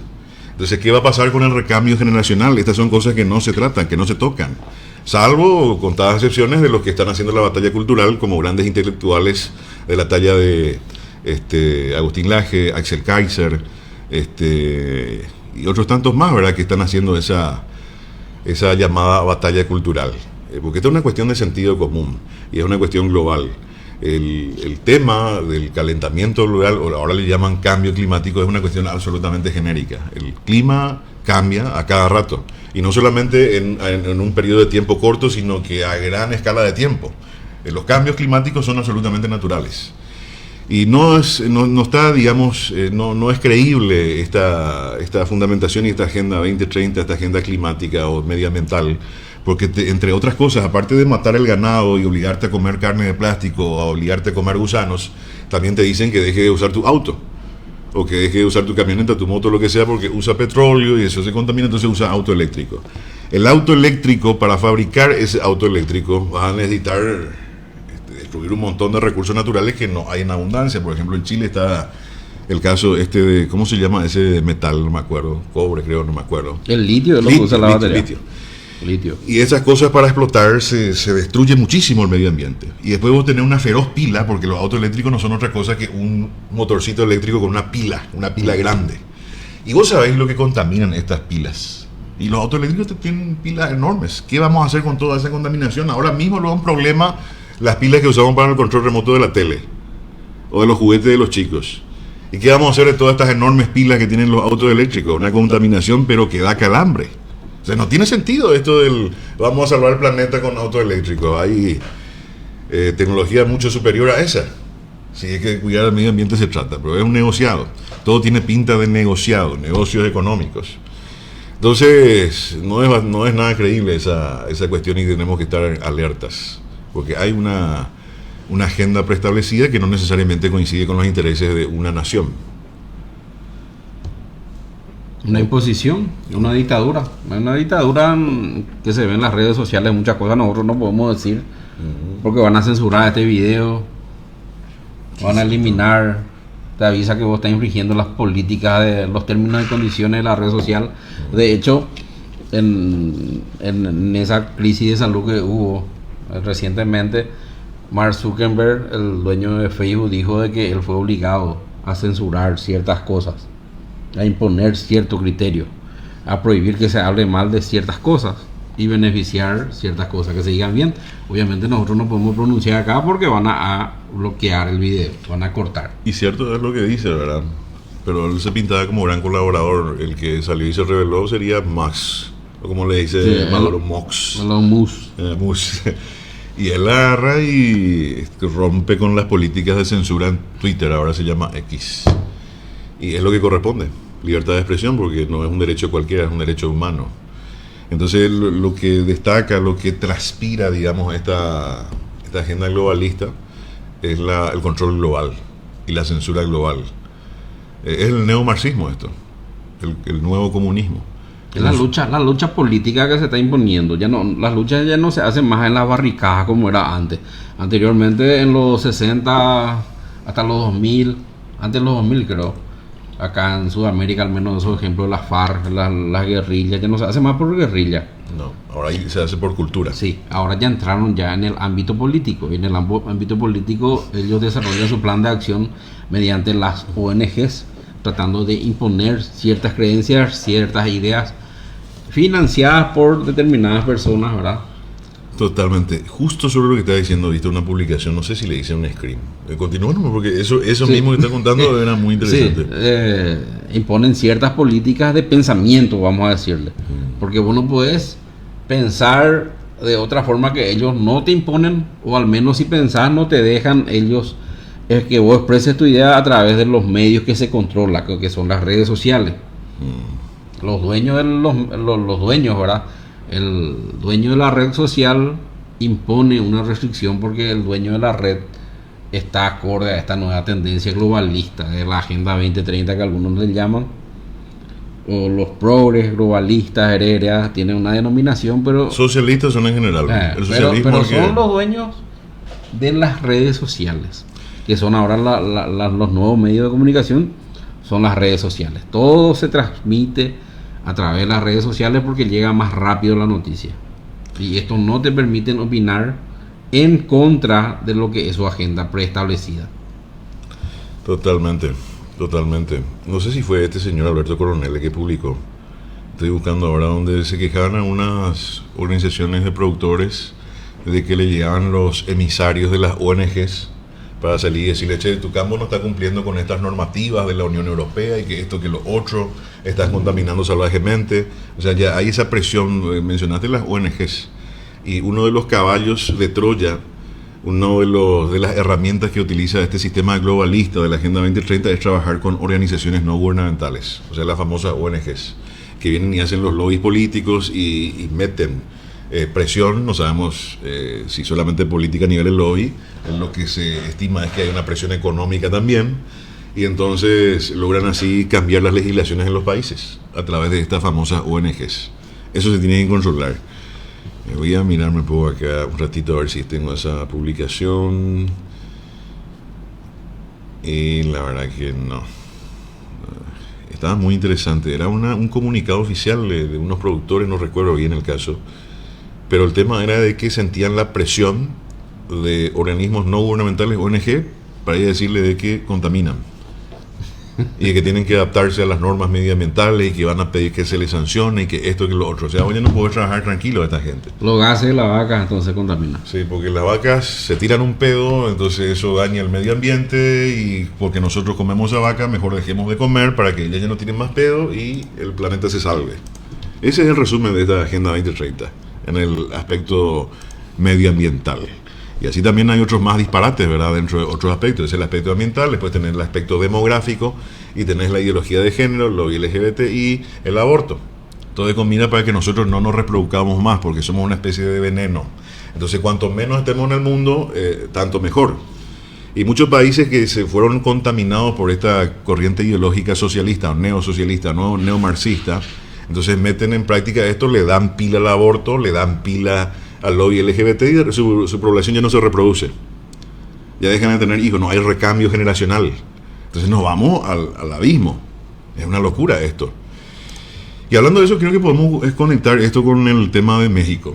Entonces, ¿qué va a pasar con el recambio generacional? Estas son cosas que no se tratan, que no se tocan. Salvo contadas excepciones de los que están haciendo la batalla cultural, como grandes intelectuales de la talla de Agustín Laje, Axel Kaiser, y otros tantos más, ¿verdad?, que están haciendo esa llamada batalla cultural. Porque esta es una cuestión de sentido común y es una cuestión global. El tema del calentamiento global, o ahora le llaman cambio climático, es una cuestión absolutamente genérica. El clima cambia a cada rato, y no solamente en un periodo de tiempo corto, sino que a gran escala de tiempo. Los cambios climáticos son absolutamente naturales. Y no está, digamos, no es creíble esta fundamentación y esta Agenda 2030, esta agenda climática o medioambiental, porque entre otras cosas, aparte de matar el ganado y obligarte a comer carne de plástico o obligarte a comer gusanos, también te dicen que deje de usar tu auto, o que deje de usar tu camioneta, tu moto, lo que sea, porque usa petróleo y eso se contamina, entonces usa auto eléctrico. El auto eléctrico, para fabricar ese auto eléctrico, vas a necesitar destruir un montón de recursos naturales que no hay en abundancia. Por ejemplo, en Chile está el caso de, ¿cómo se llama ese metal? No me acuerdo, cobre creo, no me acuerdo. El litio es lo que usa la batería. Litio. Y esas cosas para explotar se destruye muchísimo el medio ambiente. Y después vos tenés una feroz pila, porque los autos eléctricos no son otra cosa que un motorcito eléctrico con una pila grande. Y vos sabéis lo que contaminan estas pilas. Y los autos eléctricos tienen pilas enormes. ¿Qué vamos a hacer con toda esa contaminación? Ahora mismo lo es un problema las pilas que usamos para el control remoto de la tele o de los juguetes de los chicos. ¿Y qué vamos a hacer de todas estas enormes pilas que tienen los autos eléctricos? Una contaminación, pero que da calambre. O sea, no tiene sentido esto del vamos a salvar el planeta con autos eléctricos. Hay tecnología mucho superior a esa. Si es que cuidar el medio ambiente se trata, pero es un negociado. Todo tiene pinta de negociado, negocios económicos. Entonces, no es nada creíble esa cuestión y tenemos que estar alertas. Porque hay una agenda preestablecida que no necesariamente coincide con los intereses de una nación. Una imposición, una dictadura que se ve en las redes sociales. Muchas cosas nosotros no podemos decir porque van a censurar este video, van a eliminar, te avisa que vos estás infringiendo las políticas de los términos y condiciones de la red social. De hecho, en esa crisis de salud que hubo recientemente, Mark Zuckerberg, el dueño de Facebook, dijo de que él fue obligado a censurar ciertas cosas, a imponer cierto criterio, a prohibir que se hable mal de ciertas cosas y beneficiar ciertas cosas, que se digan bien. Obviamente nosotros no podemos pronunciar acá porque van a bloquear el video, van a cortar. Y cierto es lo que dice, ¿verdad? Pero él se pintaba como gran colaborador. El que salió y se reveló sería Max, o como le dice Maduro, Mox. Mus. Y él agarra y rompe con las políticas de censura en Twitter, ahora se llama X. Y es lo que corresponde, libertad de expresión, porque no es un derecho cualquiera, es un derecho humano. Entonces lo que destaca, lo que transpira, digamos, esta agenda globalista es el control global y la censura global. Es el neomarxismo esto, el nuevo comunismo. La lucha política que se está imponiendo, las luchas ya no se hacen más en las barricadas como era antes. Anteriormente en los 60 hasta los 2000, antes de los 2000 creo, acá en Sudamérica al menos esos ejemplos, las FARC, las guerrillas, ya no se hace más por guerrilla. No, ahora se hace por cultura. Sí, ahora ya entraron ya en el ámbito político, y en el ámbito político ellos desarrollan su plan de acción mediante las ONGs, tratando de imponer ciertas creencias, ciertas ideas financiadas por determinadas personas, ¿verdad? Totalmente. Justo sobre lo que estaba diciendo, viste una publicación, no sé si le hice un screen. Continuamos, porque eso sí. Mismo que está contando era muy interesante. Sí, imponen ciertas políticas de pensamiento, vamos a decirle. Porque vos no podés pensar de otra forma que ellos no te imponen, o al menos si pensás no te dejan ellos que vos expreses tu idea a través de los medios que se controlan, que son las redes sociales. Los dueños los dueños, ¿verdad? El dueño de la red social impone una restricción porque el dueño de la red está acorde a esta nueva tendencia globalista de la Agenda 2030 que algunos le llaman, o los progres globalistas, heredas, tienen una denominación, pero socialistas son en general. El socialismo pero son los dueños de las redes sociales, que son ahora los nuevos medios de comunicación, son las redes sociales. Todo se transmite a través de las redes sociales porque llega más rápido la noticia. Y esto no te permite opinar en contra de lo que es su agenda preestablecida. Totalmente. No sé si fue este señor Alberto Coronel el que publicó. Estoy buscando ahora donde se quejaban a unas organizaciones de productores de que le llegaban los emisarios de las ONGs para salir y decirle, che, tu campo no está cumpliendo con estas normativas de la Unión Europea y que esto, que lo otro, estás contaminando salvajemente. O sea, ya hay esa presión. Mencionaste las ONGs, y uno de los caballos de Troya, de las herramientas que utiliza este sistema globalista de la Agenda 2030 es trabajar con organizaciones no gubernamentales, o sea, las famosas ONGs, que vienen y hacen los lobbies políticos y meten presión. No sabemos si solamente política a nivel del lobby. Lo que se estima es que hay una presión económica también, y entonces logran así cambiar las legislaciones en los países a través de estas famosas ONGs. Eso se tiene que controlar. Voy a mirarme un poco acá un ratito a ver si tengo esa publicación, y la verdad que no. Estaba muy interesante. Era un comunicado oficial de unos productores, no recuerdo bien el caso, pero el tema era de que sentían la presión de organismos no gubernamentales, ONG, para decirle de que contaminan y de que tienen que adaptarse a las normas medioambientales y que van a pedir que se les sancione y que esto y que lo otro. O sea, hoy no puedo trabajar tranquilo esta gente. Los gases de las vacas entonces contaminan. Sí, porque las vacas se tiran un pedo, entonces eso daña el medio ambiente, y porque nosotros comemos a vaca, mejor dejemos de comer para que ellas ya no tienen más pedo y el planeta se salve. Ese es el resumen de esta Agenda 2030 en el aspecto medioambiental. Y así también hay otros más disparates, ¿verdad? Dentro de otros aspectos. Es el aspecto ambiental, después tenés el aspecto demográfico, y tenés la ideología de género, lo LGBT y el aborto. Todo se combina para que nosotros no nos reproduzcamos más, porque somos una especie de veneno. Entonces, cuanto menos estemos en el mundo, tanto mejor. Y muchos países que se fueron contaminados por esta corriente ideológica socialista, o neosocialista, no neomarxista, entonces meten en práctica esto, le dan pila al aborto, le dan pila al lobby LGBT, y su población ya no se reproduce. Ya dejan de tener hijos, no hay recambio generacional. Entonces nos vamos al abismo. Es una locura esto. Y hablando de eso, creo que podemos conectar esto con el tema de México.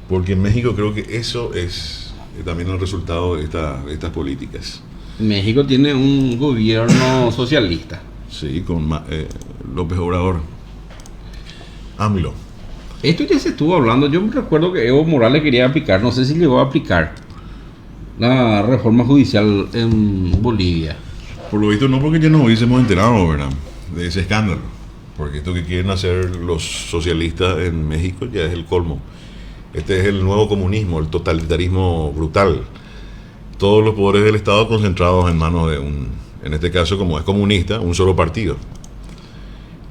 Porque en México creo que eso es también el resultado de estas políticas. México tiene un gobierno socialista. Sí, con López Obrador. AMLO. Esto ya se estuvo hablando. Yo recuerdo que Evo Morales quería aplicar, no sé si llegó a aplicar la reforma judicial en Bolivia. Por lo visto no, porque ya nos hubiésemos enterado, ¿verdad?, de ese escándalo. Porque esto que quieren hacer los socialistas en México ya es el colmo. Este es el nuevo comunismo, el totalitarismo brutal. Todos los poderes del Estado concentrados en manos de en este caso, como es comunista, un solo partido.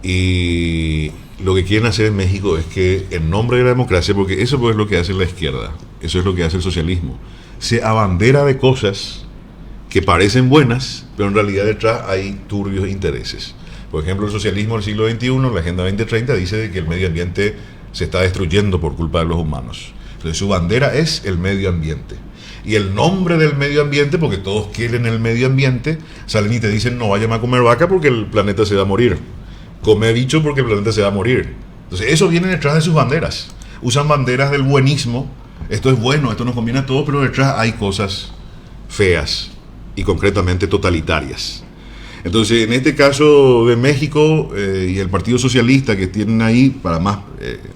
Y lo que quieren hacer en México es que en nombre de la democracia, porque eso pues es lo que hace la izquierda, eso es lo que hace el socialismo, se abandera de cosas que parecen buenas, pero en realidad detrás hay turbios intereses. Por ejemplo, el socialismo del siglo XXI, la Agenda 2030, dice de que el medio ambiente se está destruyendo por culpa de los humanos. Entonces su bandera es el medio ambiente. Y el nombre del medio ambiente, porque todos quieren el medio ambiente, salen y te dicen no vayan a comer vaca porque el planeta se va a morir. Come bicho porque el planeta se va a morir. Entonces eso viene detrás de sus banderas. Usan banderas del buenismo. Esto es bueno, esto nos conviene a todos, pero detrás hay cosas feas y concretamente totalitarias. Entonces, en este caso de México y el Partido Socialista que tienen ahí, para más,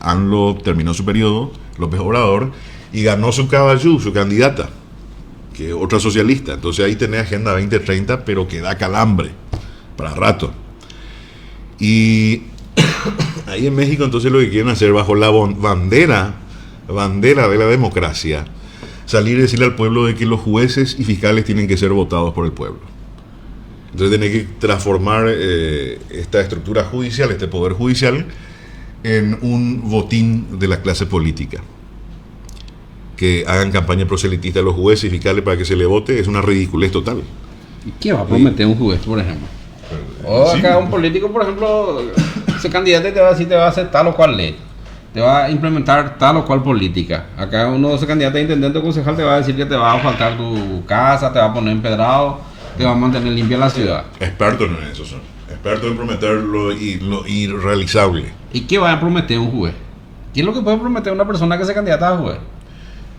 AMLO terminó su periodo, López Obrador, y ganó su caballú, su candidata, que es otra socialista. Entonces ahí tenés Agenda 2030, pero que da calambre para rato. Y ahí en México entonces lo que quieren hacer bajo la bandera de la democracia, salir y decirle al pueblo de que los jueces y fiscales tienen que ser votados por el pueblo. Entonces tiene que transformar esta estructura judicial, este poder judicial, en un botín de la clase política. Que hagan campaña proselitista a los jueces y fiscales para que se le vote es una ridiculez total. ¿Y qué va a prometer un juez, por ejemplo? O Sí. acá un político, por ejemplo, se candidata y te va a decir, te va a hacer tal o cual ley, te va a implementar tal o cual política. Acá uno se candidata a intendente o concejal, te va a decir que te va a faltar tu casa, te va a poner empedrado, te va a mantener limpia la ciudad. Expertos en eso son. Expertos en prometer lo irrealizable. ¿Y qué va a prometer un juez? ¿Qué es lo que puede prometer una persona que se candidata a juez?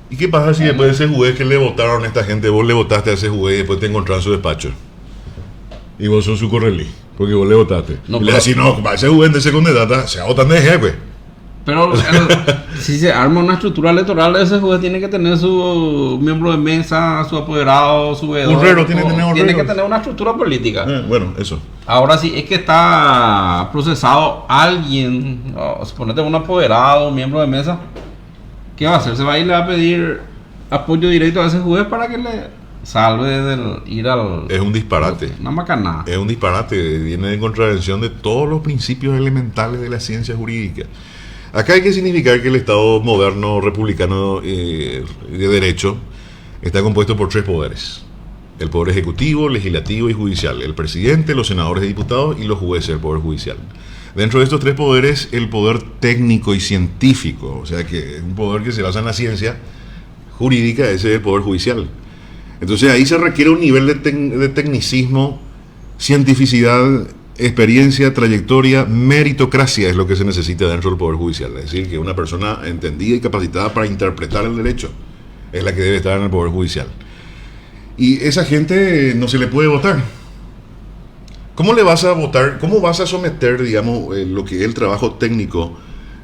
¿Y qué pasa si después de ese juez que le votaron a esta gente, vos le votaste a ese juez y después te encontrás en su despacho? Y vos sos su correlí, porque vos le votaste. No, y le decís, no, para ese juez de ese candidata se votan de jefe. Pero si se arma una estructura electoral, ese juez tiene que tener su miembro de mesa, su apoderado, su veedor. Urrero, tiene que tener Tiene urrero. que tener una estructura política. Bueno, eso. Ahora sí, es que está procesado alguien, suponete un apoderado, un miembro de mesa, ¿qué va a hacer? Se va a ir y le va a pedir apoyo directo a ese juez para que le salve del ir al... Es un disparate. Una macanada. Es un disparate, viene en contravención de todos los principios elementales de la ciencia jurídica. Acá hay que significar que el Estado moderno, republicano de derecho está compuesto por 3 poderes. El poder ejecutivo, legislativo y judicial. El presidente, los senadores y diputados y los jueces del poder judicial. Dentro de estos 3 poderes, el poder técnico y científico, o sea que es un poder que se basa en la ciencia jurídica, ese es el poder judicial. Entonces ahí se requiere un nivel de tecnicismo, cientificidad, experiencia, trayectoria, meritocracia es lo que se necesita dentro del Poder Judicial. Es decir, que una persona entendida y capacitada para interpretar el derecho es la que debe estar en el Poder Judicial. Y esa gente no se le puede votar. ¿Cómo le vas a votar? ¿Cómo vas a someter, digamos, lo que es el trabajo técnico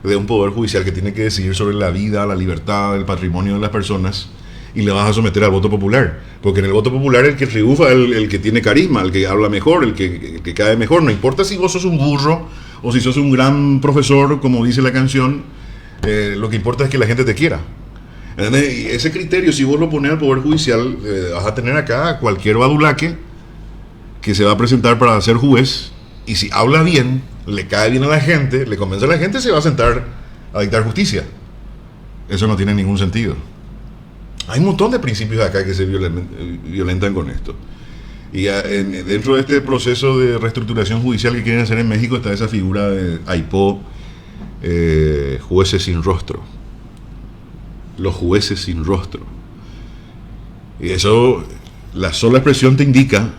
de un Poder Judicial que tiene que decidir sobre la vida, la libertad, el patrimonio de las personas? Y le vas a someter al voto popular, porque en el voto popular el que triunfa, el que tiene carisma, el que habla mejor, el que cae mejor, no importa si vos sos un burro o si sos un gran profesor, como dice la canción, lo que importa es que la gente te quiera. ¿Entendés? Y ese criterio, si vos lo pones al Poder Judicial, vas a tener acá cualquier badulaque que se va a presentar para ser juez, y si habla bien, le cae bien a la gente, le convence a la gente, se va a sentar a dictar justicia. Eso no tiene ningún sentido. Hay un montón de principios acá que se violentan con esto. Y dentro de este proceso de reestructuración judicial que quieren hacer en México está esa figura de AIPO, jueces sin rostro. Los jueces sin rostro. Y eso, la sola expresión te indica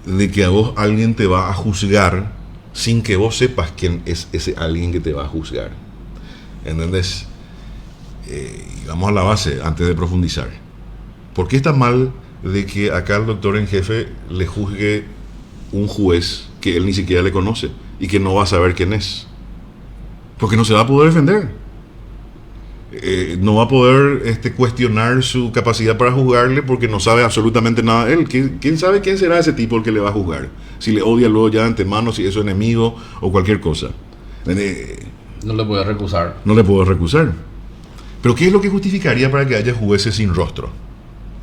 de que a vos alguien te va a juzgar sin que vos sepas quién es ese alguien que te va a juzgar. ¿Entendés? Y vamos a la base antes de profundizar. ¿Por qué está mal de que acá el doctor en jefe le juzgue un juez que él ni siquiera le conoce y que no va a saber quién es? Porque no se va a poder defender. No va a poder cuestionar su capacidad para juzgarle porque no sabe absolutamente nada de él. ¿Quién sabe quién será ese tipo el que le va a juzgar? Si le odia luego ya de antemano, si es su enemigo o cualquier cosa. No le puede recusar. No le puedo recusar. Pero ¿qué es lo que justificaría para que haya jueces sin rostro?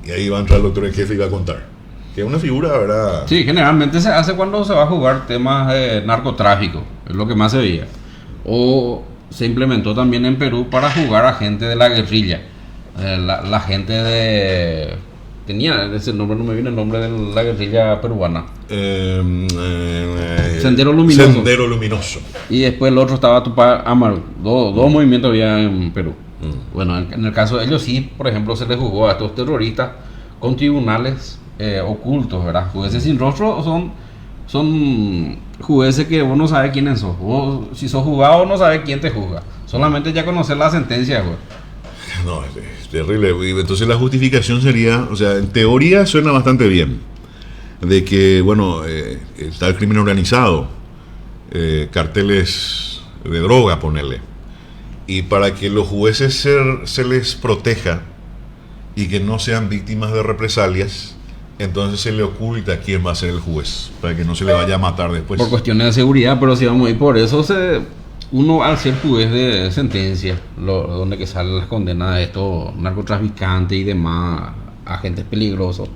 Y ahí va a entrar el doctor en jefe y va a contar. Que es una figura, ¿verdad? Sí, generalmente se hace cuando se va a jugar temas de narcotráfico. Es lo que más se veía. o se implementó también en Perú para jugar a gente de la guerrilla. La gente de... Tenía ese nombre, no me viene el nombre de la guerrilla peruana. Sendero Luminoso. Sendero Luminoso. Y después el otro estaba Tupac Amaru. Dos movimientos había en Perú. Bueno, en el caso de ellos sí, por ejemplo, se les jugó a estos terroristas con tribunales ocultos, ¿verdad? Jueces sin rostro son jueces que vos no sabes quiénes sos. Vos, si sos juzgado, no sabes quién te juzga. Solamente ya conocer la sentencia, güey. No, es terrible. Entonces la justificación sería, o sea, en teoría suena bastante bien, de que, bueno, está el crimen organizado, carteles de droga, ponerle, y para que los jueces se les proteja y que no sean víctimas de represalias, entonces se le oculta quién va a ser el juez, para que no se le vaya a matar después. Por cuestiones de seguridad, pero si vamos a ir por eso, uno al ser juez de sentencia, donde que salen las condenas de estos narcotraficantes y demás agentes peligrosos,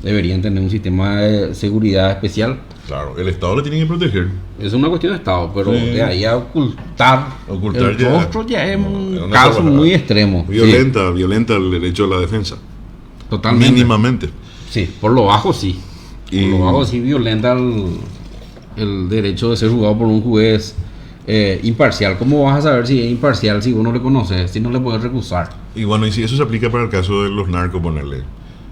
deberían tener un sistema de seguridad especial. Claro, el Estado lo tiene que proteger. Es una cuestión de Estado, pero de ahí a ocultar el ya, rostro ya es un caso muy extremo. Violenta el derecho a la defensa. Totalmente. Mínimamente. Sí, por lo bajo sí. Por lo bajo sí violenta el derecho de ser juzgado por un juez imparcial. ¿Cómo vas a saber si es imparcial si uno le conoce, si no le puedes recusar? Y bueno, y si eso se aplica para el caso de los narcos, ponerle,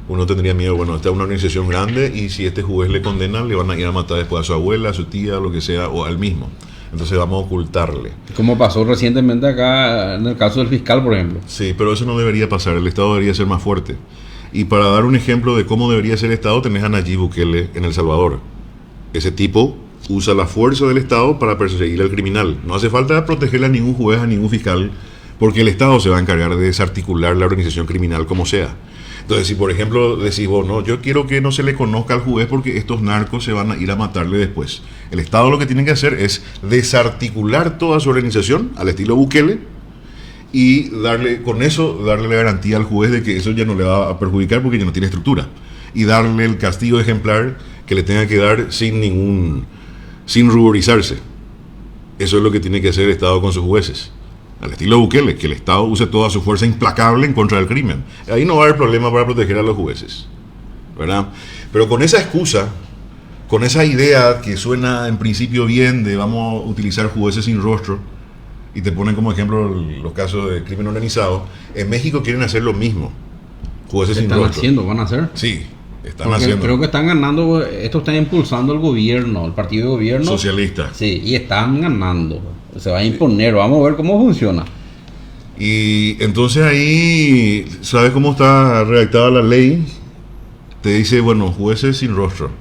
uno tendría miedo, bueno, esta es una organización grande y si este juez le condena, le van a ir a matar después a su abuela, a su tía, lo que sea, o al mismo. Entonces vamos a ocultarle. Como pasó recientemente acá en el caso del fiscal, por ejemplo. Sí, pero eso no debería pasar, el Estado debería ser más fuerte. Y para dar un ejemplo de cómo debería ser el Estado, tenés a Nayib Bukele en El Salvador. Ese tipo usa la fuerza del Estado para perseguir al criminal. No hace falta protegerle a ningún juez, a ningún fiscal, porque el Estado se va a encargar de desarticular la organización criminal como sea. Entonces, si por ejemplo decís vos, no, yo quiero que no se le conozca al juez porque estos narcos se van a ir a matarle después. El Estado lo que tiene que hacer es desarticular toda su organización al estilo Bukele y con eso darle la garantía al juez de que eso ya no le va a perjudicar porque ya no tiene estructura. Y darle el castigo ejemplar que le tenga que dar sin ruborizarse. Eso es lo que tiene que hacer el Estado con sus jueces. Al estilo Bukele, que el Estado use toda su fuerza implacable en contra del crimen. Ahí no va a haber problema para proteger a los jueces, ¿verdad? Pero con esa excusa, con esa idea que suena en principio bien de vamos a utilizar jueces sin rostro, y te ponen como ejemplo los casos de crimen organizado, en México quieren hacer lo mismo. Jueces sin rostro. ¿Van a hacer? Sí, están porque haciendo. Creo que están ganando, esto está impulsando el gobierno, el partido de gobierno. Socialista. Sí, y están ganando. Se va a imponer, vamos a ver cómo funciona. Y entonces ahí, ¿sabes cómo está redactada la ley? Te dice, bueno, jueces sin rostro.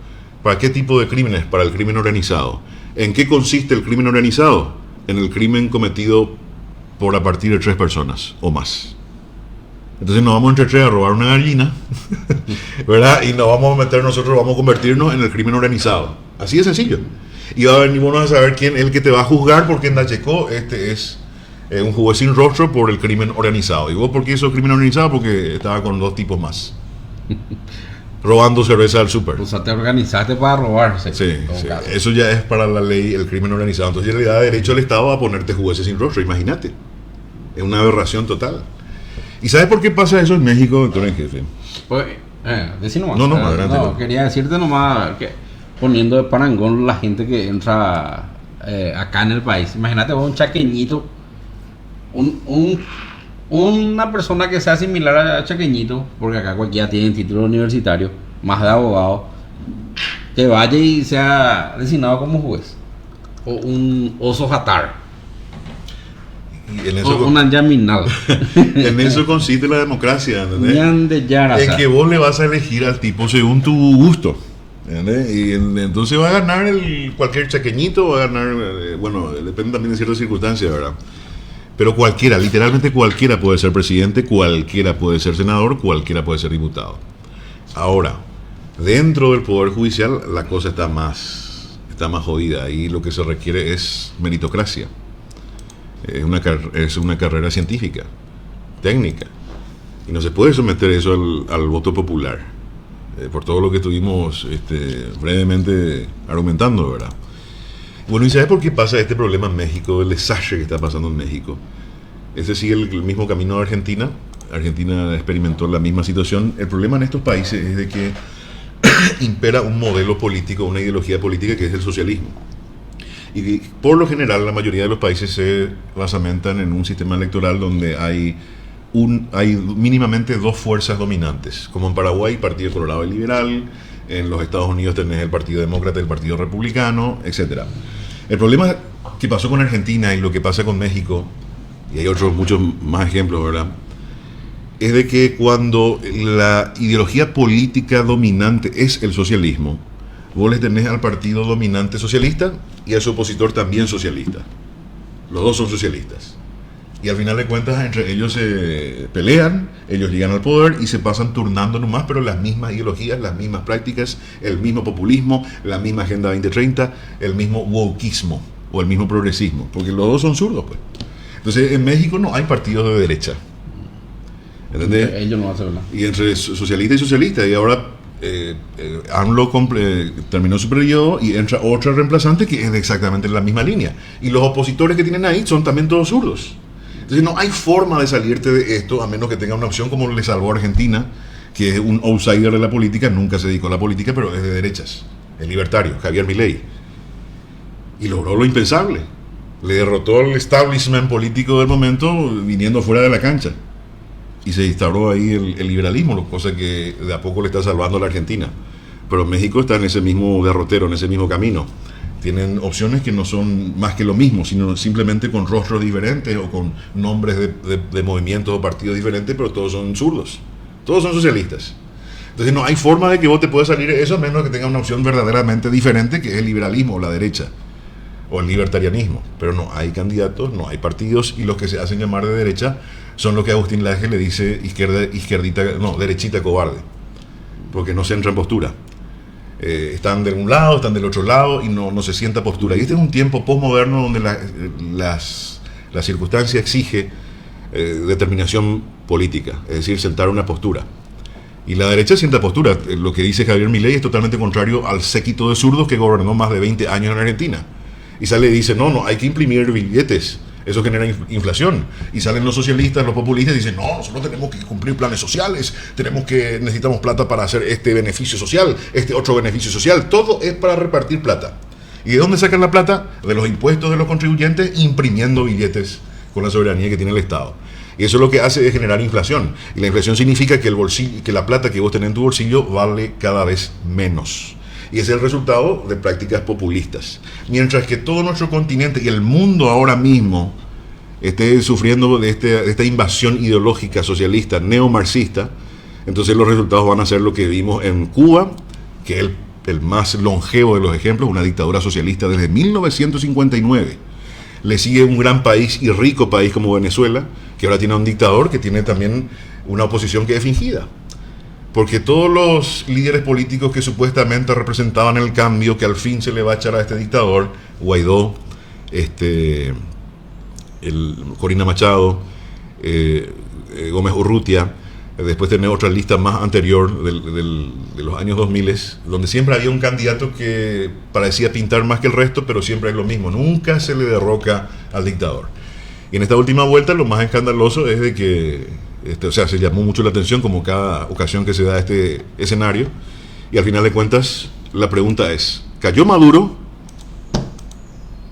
¿Para qué tipo de crímenes? Para el crimen organizado. ¿En qué consiste el crimen organizado? En el crimen cometido por a partir de 3 personas o más. Entonces nos vamos entre 3 a robar una gallina, ¿verdad? Y nos vamos a meter nosotros, vamos a convertirnos en el crimen organizado. Así de sencillo. Y va a venir uno a saber quién es el que te va a juzgar, porque en Dachecó este es un juez sin rostro por el crimen organizado. ¿Y vos por qué hizo crimen organizado? Porque estaba con 2 tipos más. Robando cerveza al súper. O sea, te organizaste para robarse. Sí. Eso ya es para la ley el crimen organizado. Entonces ya le da derecho al Estado a ponerte jueces sin rostro, imagínate. Es una aberración total. ¿Y sabes por qué pasa eso en México, doctor en jefe? Pues, decí nomás. No, adelante. No, quería decirte nomás que poniendo de parangón la gente que entra acá en el país. Imagínate vos un chaqueñito, una persona que sea similar a chaqueñito, porque acá cualquiera tiene título universitario, más de abogado, que vaya y sea designado como juez, o un oso jatar. Y en eso una yaminal. En eso consiste la democracia, ¿entendés? En que vos le vas a elegir al tipo según tu gusto, ¿entendés? Y entonces va a ganar cualquier chaqueñito, va a ganar, bueno, depende también de ciertas circunstancias, ¿verdad? Pero cualquiera, literalmente cualquiera puede ser presidente, cualquiera puede ser senador, cualquiera puede ser diputado. Ahora, dentro del Poder Judicial la cosa está más jodida y lo que se requiere es meritocracia. Es una carrera científica, técnica, y no se puede someter eso al voto popular, por todo lo que estuvimos brevemente argumentando, ¿verdad? Bueno, ¿y sabes por qué pasa este problema en México, el desastre que está pasando en México? Ese sigue el mismo camino de Argentina. Argentina experimentó la misma situación. El problema en estos países es de que impera un modelo político, una ideología política que es el socialismo. Y por lo general la mayoría de los países se basamentan en un sistema electoral donde hay mínimamente dos fuerzas dominantes, como en Paraguay, Partido Colorado y Liberal, en los Estados Unidos tenés el Partido Demócrata, el Partido Republicano, etc. El problema que pasó con Argentina y lo que pasa con México, y hay otros muchos más ejemplos, ¿verdad?, es de que cuando la ideología política dominante es el socialismo, vos les tenés al partido dominante socialista y a su opositor también socialista. Los dos son socialistas. Y al final de cuentas entre ellos se pelean, ellos llegan al poder y se pasan turnando nomás, pero las mismas ideologías, las mismas prácticas, el mismo populismo, la misma Agenda 2030, el mismo wokeismo o el mismo progresismo, porque los dos son zurdos, pues. Entonces en México no hay partidos de derecha, ¿entendés? Ellos no hacen nada. Y entre socialista y socialista, y ahora AMLO terminó su periodo y entra otra reemplazante que es de exactamente la misma línea. Y los opositores que tienen ahí son también todos zurdos. Entonces no hay forma de salirte de esto a menos que tenga una opción como le salvó a Argentina, que es un outsider de la política, nunca se dedicó a la política, pero es de derechas, es libertario, Javier Milei. Y logró lo impensable. Le derrotó al establishment político del momento viniendo fuera de la cancha. Y se instauró ahí el liberalismo, cosa que de a poco le está salvando a la Argentina. Pero México está en ese mismo derrotero, en ese mismo camino. Tienen opciones que no son más que lo mismo, sino simplemente con rostros diferentes o con nombres de movimientos o partidos diferentes, pero todos son zurdos, todos son socialistas. Entonces no hay forma de que vos te puedas salir de eso a menos que tenga una opción verdaderamente diferente, que es el liberalismo o la derecha, o el libertarianismo. Pero no hay candidatos, no hay partidos, y los que se hacen llamar de derecha son lo que Agustín Laje le dice derechita cobarde, porque no se entra en postura. Están de un lado, están del otro lado y no se sienta postura. Y este es un tiempo postmoderno donde la circunstancia exige determinación política, es decir, sentar una postura. Y la derecha sienta postura. Lo que dice Javier Milei es totalmente contrario al séquito de zurdos que gobernó más de 20 años en Argentina. Y sale y dice, no, hay que imprimir billetes, eso genera inflación. Y salen los socialistas, los populistas y dicen, no, nosotros tenemos que cumplir planes sociales, necesitamos plata para hacer este beneficio social, este otro beneficio social, todo es para repartir plata. ¿Y de dónde sacan la plata? De los impuestos de los contribuyentes, imprimiendo billetes con la soberanía que tiene el Estado. Y eso lo que hace es generar inflación. Y la inflación significa que la plata que vos tenés en tu bolsillo vale cada vez menos. Y ese es el resultado de prácticas populistas. Mientras que todo nuestro continente y el mundo ahora mismo esté sufriendo de esta invasión ideológica socialista neomarxista, entonces los resultados van a ser lo que vimos en Cuba, que es el más longevo de los ejemplos, una dictadura socialista desde 1959. Le sigue un gran país y rico país como Venezuela, que ahora tiene un dictador que tiene también una oposición que es fingida. Porque todos los líderes políticos que supuestamente representaban el cambio que al fin se le va a echar a este dictador, Guaidó, Corina Machado, Gómez Urrutia, después tenés otra lista más anterior de los años 2000, donde siempre había un candidato que parecía pintar más que el resto, pero siempre es lo mismo, nunca se le derroca al dictador. Y en esta última vuelta lo más escandaloso es de que se llamó mucho la atención como cada ocasión que se da este escenario, y al final de cuentas la pregunta es, ¿cayó Maduro?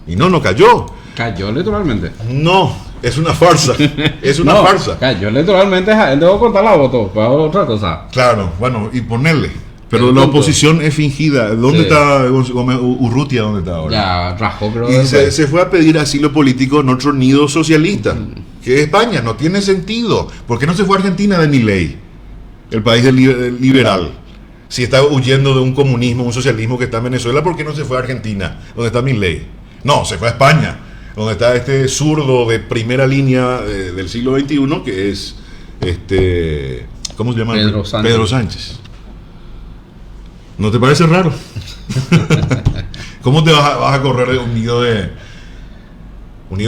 Y no cayó. Cayó electoralmente. No, es una farsa. Es una farsa. Cayó electoralmente. Debo contar la voto para otra cosa. Claro, bueno, y ponerle. Pero la oposición es fingida. ¿Dónde está Gómez Urrutia? ¿Dónde está ahora? Ya rajó, pero... Y se fue a pedir asilo político en otro nido socialista, que es España. No tiene sentido. ¿Por qué no se fue a Argentina de Milei? El país liberal. Si está huyendo de un comunismo, un socialismo que está en Venezuela, ¿por qué no se fue a Argentina, donde está Milei? No, se fue a España, donde está este zurdo de primera línea del siglo XXI, que es ¿cómo se llama? Pedro Sánchez. ¿No te parece raro? ¿Cómo te vas a correr de un nido de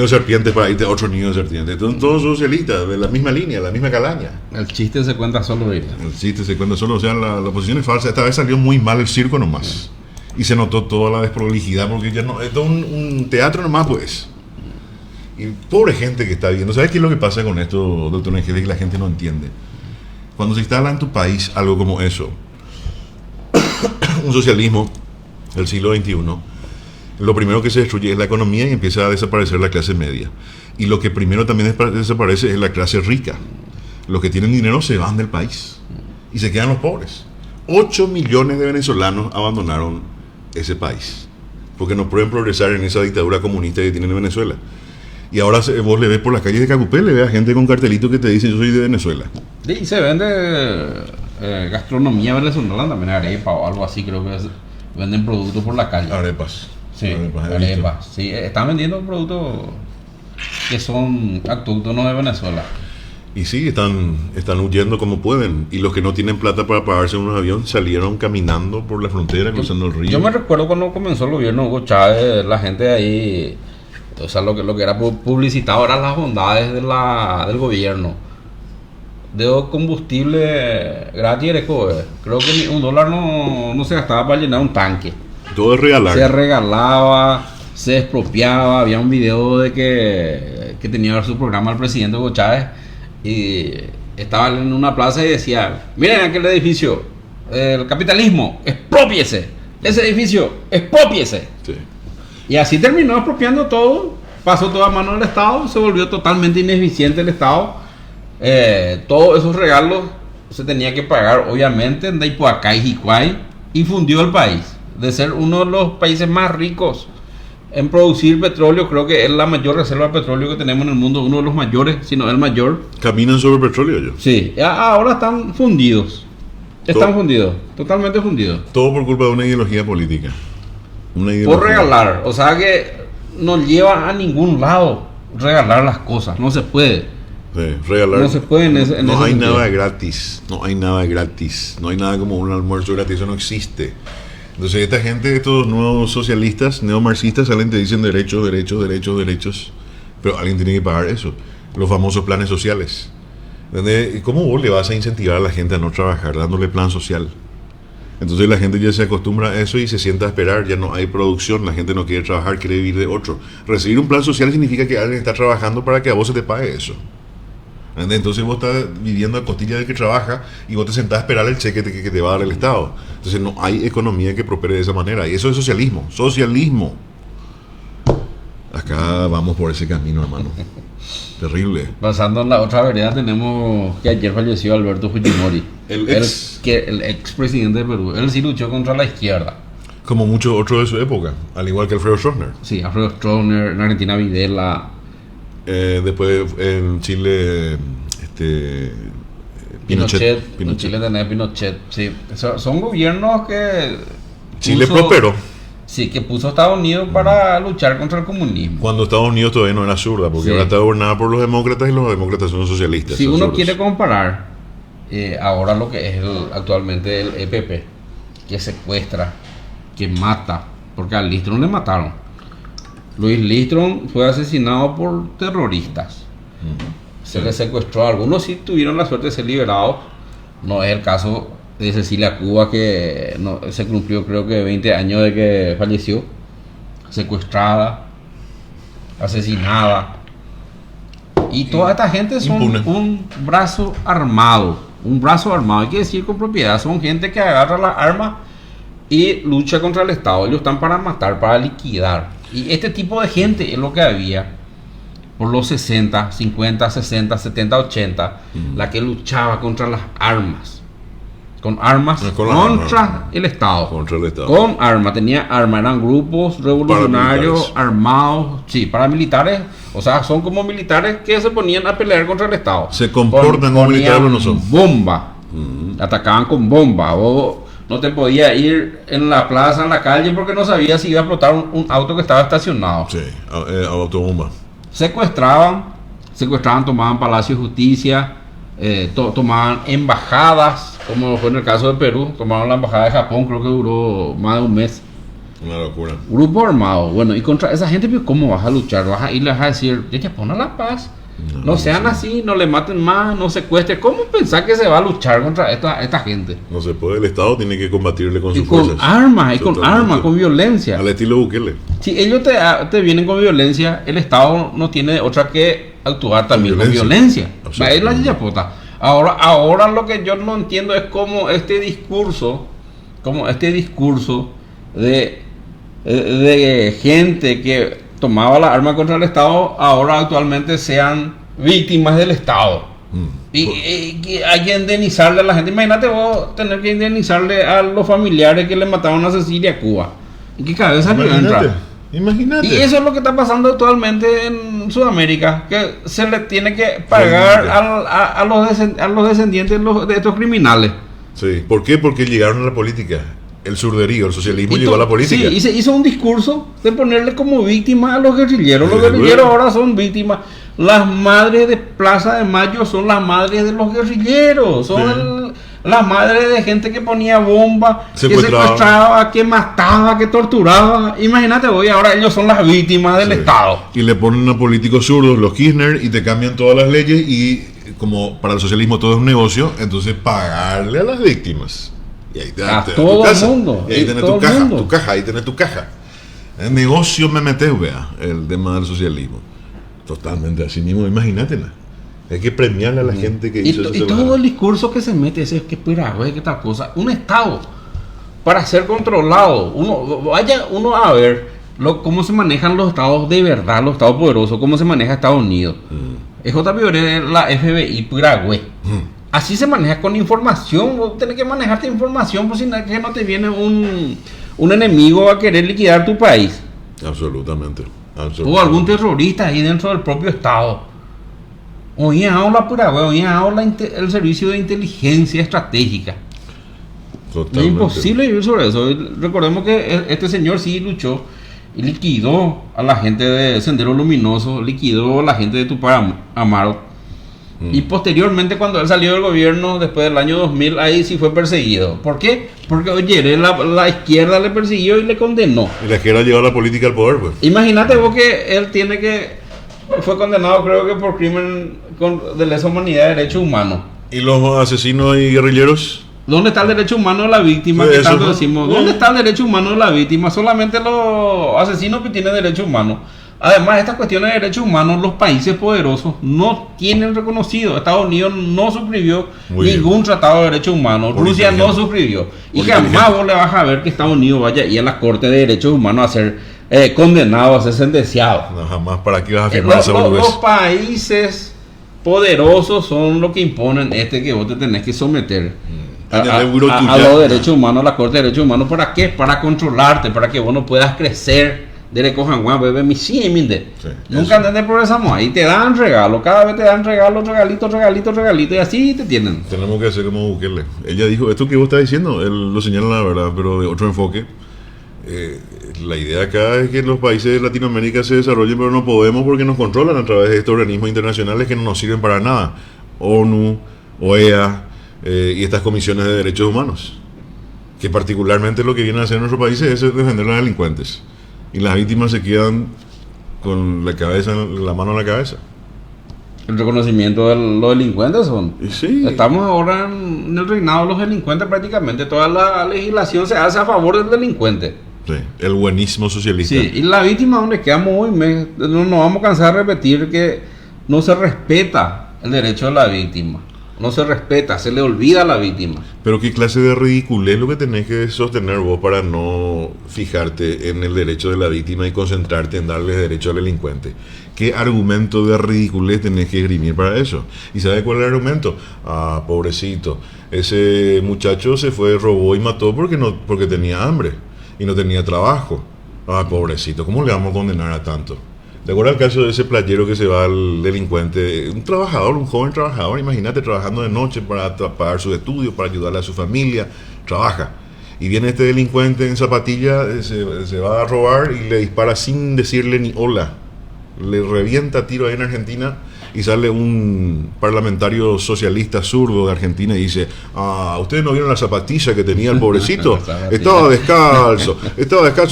serpientes para irte a otro nido de serpientes? Todos socialistas, de la misma línea, la misma calaña. El chiste se cuenta solo, diría. El chiste se cuenta solo, o sea, la oposición es falsa. Esta vez salió muy mal el circo nomás. Y se notó toda la desprolijidad, porque ya no, esto es un teatro nomás, pues. Y pobre gente que está viendo. ¿Sabes qué es lo que pasa con esto, doctor Negele, que la gente no entiende? Cuando se instala en tu país algo como eso, un socialismo del siglo XXI, lo primero que se destruye es la economía y empieza a desaparecer la clase media. Y lo que primero también desaparece es la clase rica. Los que tienen dinero se van del país y se quedan los pobres. 8 millones de venezolanos abandonaron ese país porque no pueden progresar en esa dictadura comunista que tienen en Venezuela. Y ahora vos le ves por las calles de Cacupé, le ves a gente con cartelitos que te dice yo soy de Venezuela. Y se vende gastronomía venezolana también, arepa o algo así, creo que venden productos por la calle. Arepas. Sí, arepas. Sí, están vendiendo productos que son autóctonos de Venezuela. Y sí, están huyendo como pueden. Y los que no tienen plata para pagarse un avión salieron caminando por la frontera, cruzando el río. Yo me recuerdo cuando comenzó el gobierno de Hugo Chávez, la gente de ahí, o sea, lo que era publicitado eran las bondades del gobierno. De combustible gratis, creo que $1 no se gastaba para llenar un tanque. Todo es regalar. Se regalaba, se expropiaba. Había un video de que tenía su programa el presidente Hugo Chávez y estaba en una plaza y decía: miren aquel edificio, el capitalismo, expropiese, ese edificio, expropiese. Sí. Y así terminó expropiando todo, pasó toda a mano del Estado, se volvió totalmente ineficiente el Estado. Todos esos regalos se tenía que pagar obviamente en Daipuacay y Jicuay, y fundió el país de ser uno de los países más ricos en producir petróleo. Creo que es la mayor reserva de petróleo que tenemos en el mundo, uno de los mayores, si no el mayor. Caminan sobre petróleo ellos. Sí, ahora están fundidos. Están fundidos, totalmente fundidos. Todo por culpa de una ideología política. Por regalar, o sea que no lleva a ningún lado regalar las cosas, no se puede. Sí, regalar. No se puede en ese No hay sentido. nada gratis. No hay nada gratis. No hay nada como un almuerzo gratis. Eso no existe. Entonces esta gente, estos nuevos socialistas, neomarxistas, salen y te dicen derechos, derechos, derechos, derechos. Pero alguien tiene que pagar eso. Los famosos planes sociales. ¿Entendés? ¿Cómo vos le vas a incentivar a la gente a no trabajar dándole plan social? Entonces la gente ya se acostumbra a eso y se sienta a esperar. Ya no hay producción. La gente no quiere trabajar, quiere vivir de otro. Recibir un plan social significa que alguien está trabajando para que a vos se te pague eso. Entonces vos estás viviendo a costilla del que trabaja y vos te sentás a esperar el cheque que te va a dar el Estado. Entonces no hay economía que prospere de esa manera. Y eso es socialismo. Socialismo. Acá vamos por ese camino, hermano. Terrible. Pasando en la otra vereda, tenemos que ayer falleció Alberto Fujimori, El ex presidente de Perú. Él sí luchó contra la izquierda. Como muchos otros de su época, al igual que Alfredo Stroessner. Sí, Alfredo Stroessner, en Argentina Videla. Después en Chile, Pinochet. En Chile tenés Pinochet. Sí, son gobiernos que Chile prosperó. Sí, que puso a Estados Unidos para luchar contra el comunismo. Cuando Estados Unidos todavía no era zurda, porque Sí. ahora está gobernada por los demócratas y los demócratas son socialistas. Si son uno zurdos. quiere comparar ahora lo que es actualmente el EPP, que secuestra, que mata, porque a Listron le mataron. Luis Listron fue asesinado por terroristas. Se le secuestró. Algunos sí tuvieron la suerte de ser liberados. No es el caso de Cecilia Cuba, que no, se cumplió creo que 20 años de que falleció. Secuestrada, asesinada. Y toda esta gente son impune. un brazo armado. Un brazo armado, hay que decir con propiedad. Son gente que agarra las armas y lucha contra el Estado. Ellos están para matar, para liquidar. Y este tipo de gente es lo que había por los 60, 50, 60, 70, 80, la que luchaba contra las armas. Con armas Con las contra armas. el Estado. Contra el Estado. Con armas, tenía armas, eran grupos revolucionarios Paramilitares. armados, sí, paramilitares, o sea, son como militares que se ponían a pelear contra el Estado. Se comportan como militares, pero no son. Bomba, atacaban con bomba, o no te podías ir en la plaza, en la calle, porque no sabías si iba a explotar un auto que estaba estacionado. Sí, autobomba. Secuestraban, tomaban Palacio de Justicia, tomaban embajadas, como fue en el caso de Perú, tomaron la embajada de Japón, creo que duró más de un mes. Una locura. Grupo armado, bueno, y contra esa gente, ¿cómo vas a luchar? Vas a ir, le vas a decir, ya pon a la paz. No sean así, no le maten más, no secuestren. ¿Cómo pensar que se va a luchar contra esta gente? No se puede, el Estado tiene que combatirle con Y sus con fuerzas. armas, Totalmente. con violencia. Al estilo Bukele. Si ellos te vienen con violencia, el Estado no tiene otra que actuar también con violencia. Absolutamente. Es la yayapota. Ahora lo que yo no entiendo es cómo este discurso de gente que tomaba la arma contra el Estado, ahora actualmente sean víctimas del Estado. Y que hay que indemnizarle a la gente. Imagínate vos tener que indemnizarle a los familiares que le mataron a Cecilia a Cuba. ¿Y qué cabeza le entra? Imagínate. Y eso es lo que está pasando actualmente en Sudamérica, que se le tiene que pagar a los descendientes de estos criminales. Sí. ¿Por qué? Porque llegaron a la política. El surderío, el socialismo llegó a la política. Sí, y se hizo un discurso de ponerle como víctima a los guerrilleros. Los Desde guerrilleros luego. ahora son víctimas. Las madres de Plaza de Mayo son las madres de los guerrilleros. Son las madres de gente que ponía bombas, que secuestraba, que mataba, que torturaba. Imagínate hoy, ahora ellos son las víctimas del Estado. Y le ponen a políticos zurdos, los Kirchner, y te cambian todas las leyes. Y como para el socialismo todo es un negocio, entonces pagarle a las víctimas. Y ahí A todo el mundo. Y ahí tenés tu caja, ahí tenés tu caja. El negocio me metes, vea, el tema del socialismo. Totalmente así mismo, imagínate. Hay que premiarle a la gente que hizo eso. Y todo el discurso que se mete, ese que espera, güey, que tal cosa. Un Estado, para ser controlado, uno a ver cómo se manejan los estados de verdad, los estados poderosos, cómo se maneja Estados Unidos. JP, la FBI, pura güey. Así se maneja con información. Vos tenés que manejarte información, pues si no, que no te viene un enemigo a querer liquidar tu país. Absolutamente. O algún terrorista ahí dentro del propio Estado. Hoy habla pura güey, hoy habla el servicio de inteligencia estratégica. Totalmente. Es imposible vivir sobre eso. Recordemos que este señor sí luchó y liquidó a la gente de Sendero Luminoso, liquidó a la gente de Tupac Amaro. Y posteriormente, cuando él salió del gobierno después del año 2000, ahí sí fue perseguido. ¿Por qué? Porque oye, la izquierda le persiguió y le condenó. Y la izquierda llevó la política al poder, pues. Imagínate vos que él fue condenado, creo que por crimen de lesa humanidad de derechos humanos. ¿Y los asesinos y guerrilleros? ¿Dónde está el derecho humano de la víctima? Sí, Que eso, tanto ¿no? decimos. ¿Dónde está el derecho humano de la víctima? Solamente los asesinos que tienen derechos humanos. Además, estas cuestiones de derechos humanos, los países poderosos no tienen reconocido. Estados Unidos no suscribió ningún tratado de derechos humanos. Rusia no suscribió. Y jamás vos le vas a ver que Estados Unidos vaya a ir a la Corte de Derechos Humanos a ser condenado, a ser sentenciado. No, jamás. ¿Para qué vas a firmar esa boludez? Los países poderosos son los que imponen que vos te tenés que someter a los derechos humanos, a la Corte de Derechos Humanos. ¿Para qué? Para controlarte, para que vos no puedas crecer. Nunca entendés progresamos. Ahí te dan regalo, cada vez te dan regalito, y así te tienen. Tenemos que hacer como Bukele. Ella dijo, esto que vos estás diciendo, él lo señala la verdad, pero de otro enfoque. La idea acá es que los países de Latinoamérica se desarrollen, pero no podemos porque nos controlan a través de estos organismos internacionales que no nos sirven para nada. ONU, OEA y estas comisiones de derechos humanos. Que particularmente lo que vienen a hacer en nuestros países es defender a los delincuentes. Y las víctimas se quedan con la mano en la cabeza. El reconocimiento de los delincuentes son. Sí. Estamos ahora en el reinado de los delincuentes prácticamente. Toda la legislación se hace a favor del delincuente. Sí, el buenismo socialista. Sí, y la víctima donde quedamos hoy, no nos vamos a cansar de repetir que no se respeta el derecho de la víctima. No se respeta, se le olvida a la víctima. Pero qué clase de ridiculez lo que tenés que sostener vos para no fijarte en el derecho de la víctima y concentrarte en darle derecho al delincuente. ¿Qué argumento de ridiculez tenés que esgrimir para eso? ¿Y sabes cuál es el argumento? Ah, pobrecito, ese muchacho se fue, robó y mató porque tenía hambre y no tenía trabajo. Ah, pobrecito, ¿cómo le vamos a condenar a tanto? ¿Te acuerdas el caso de ese playero que se va al delincuente? Un trabajador, un joven trabajador, imagínate, trabajando de noche para pagar sus estudios, para ayudarle a su familia, trabaja. Y viene este delincuente en zapatilla, se va a robar y le dispara sin decirle ni hola. Le revienta tiro ahí en Argentina y sale un parlamentario socialista zurdo de Argentina y dice, ustedes no vieron la zapatilla que tenía el pobrecito, estaba descalzo,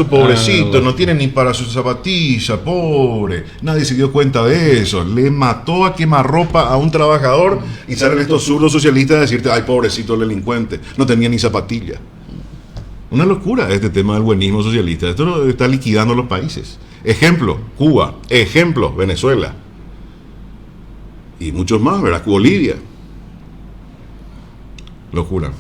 pobrecito, no tiene ni para su zapatilla, pobre, nadie se dio cuenta de eso, le mató a quemarropa a un trabajador y salen estos zurdos socialistas a decirte, ay, pobrecito el delincuente, no tenía ni zapatilla. Una locura este tema del buenismo socialista. Esto está liquidando los países. Ejemplo, Cuba. Ejemplo, Venezuela. Y muchos más, ¿verdad? Bolivia. Locura.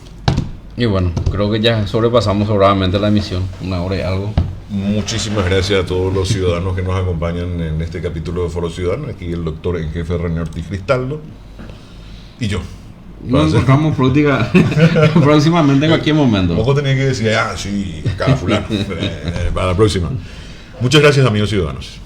Y bueno, creo que ya sobrepasamos sobradamente la emisión. 1 hora y algo. Muchísimas gracias a todos los ciudadanos que nos acompañan en este capítulo de Foro Ciudadano. Aquí el doctor en jefe René Ortiz Cristaldo. Y yo. Nos encontramos próximamente en cualquier momento. Poco tenía que decir, sí, cada fulano. Para la próxima. Muchas gracias, amigos ciudadanos.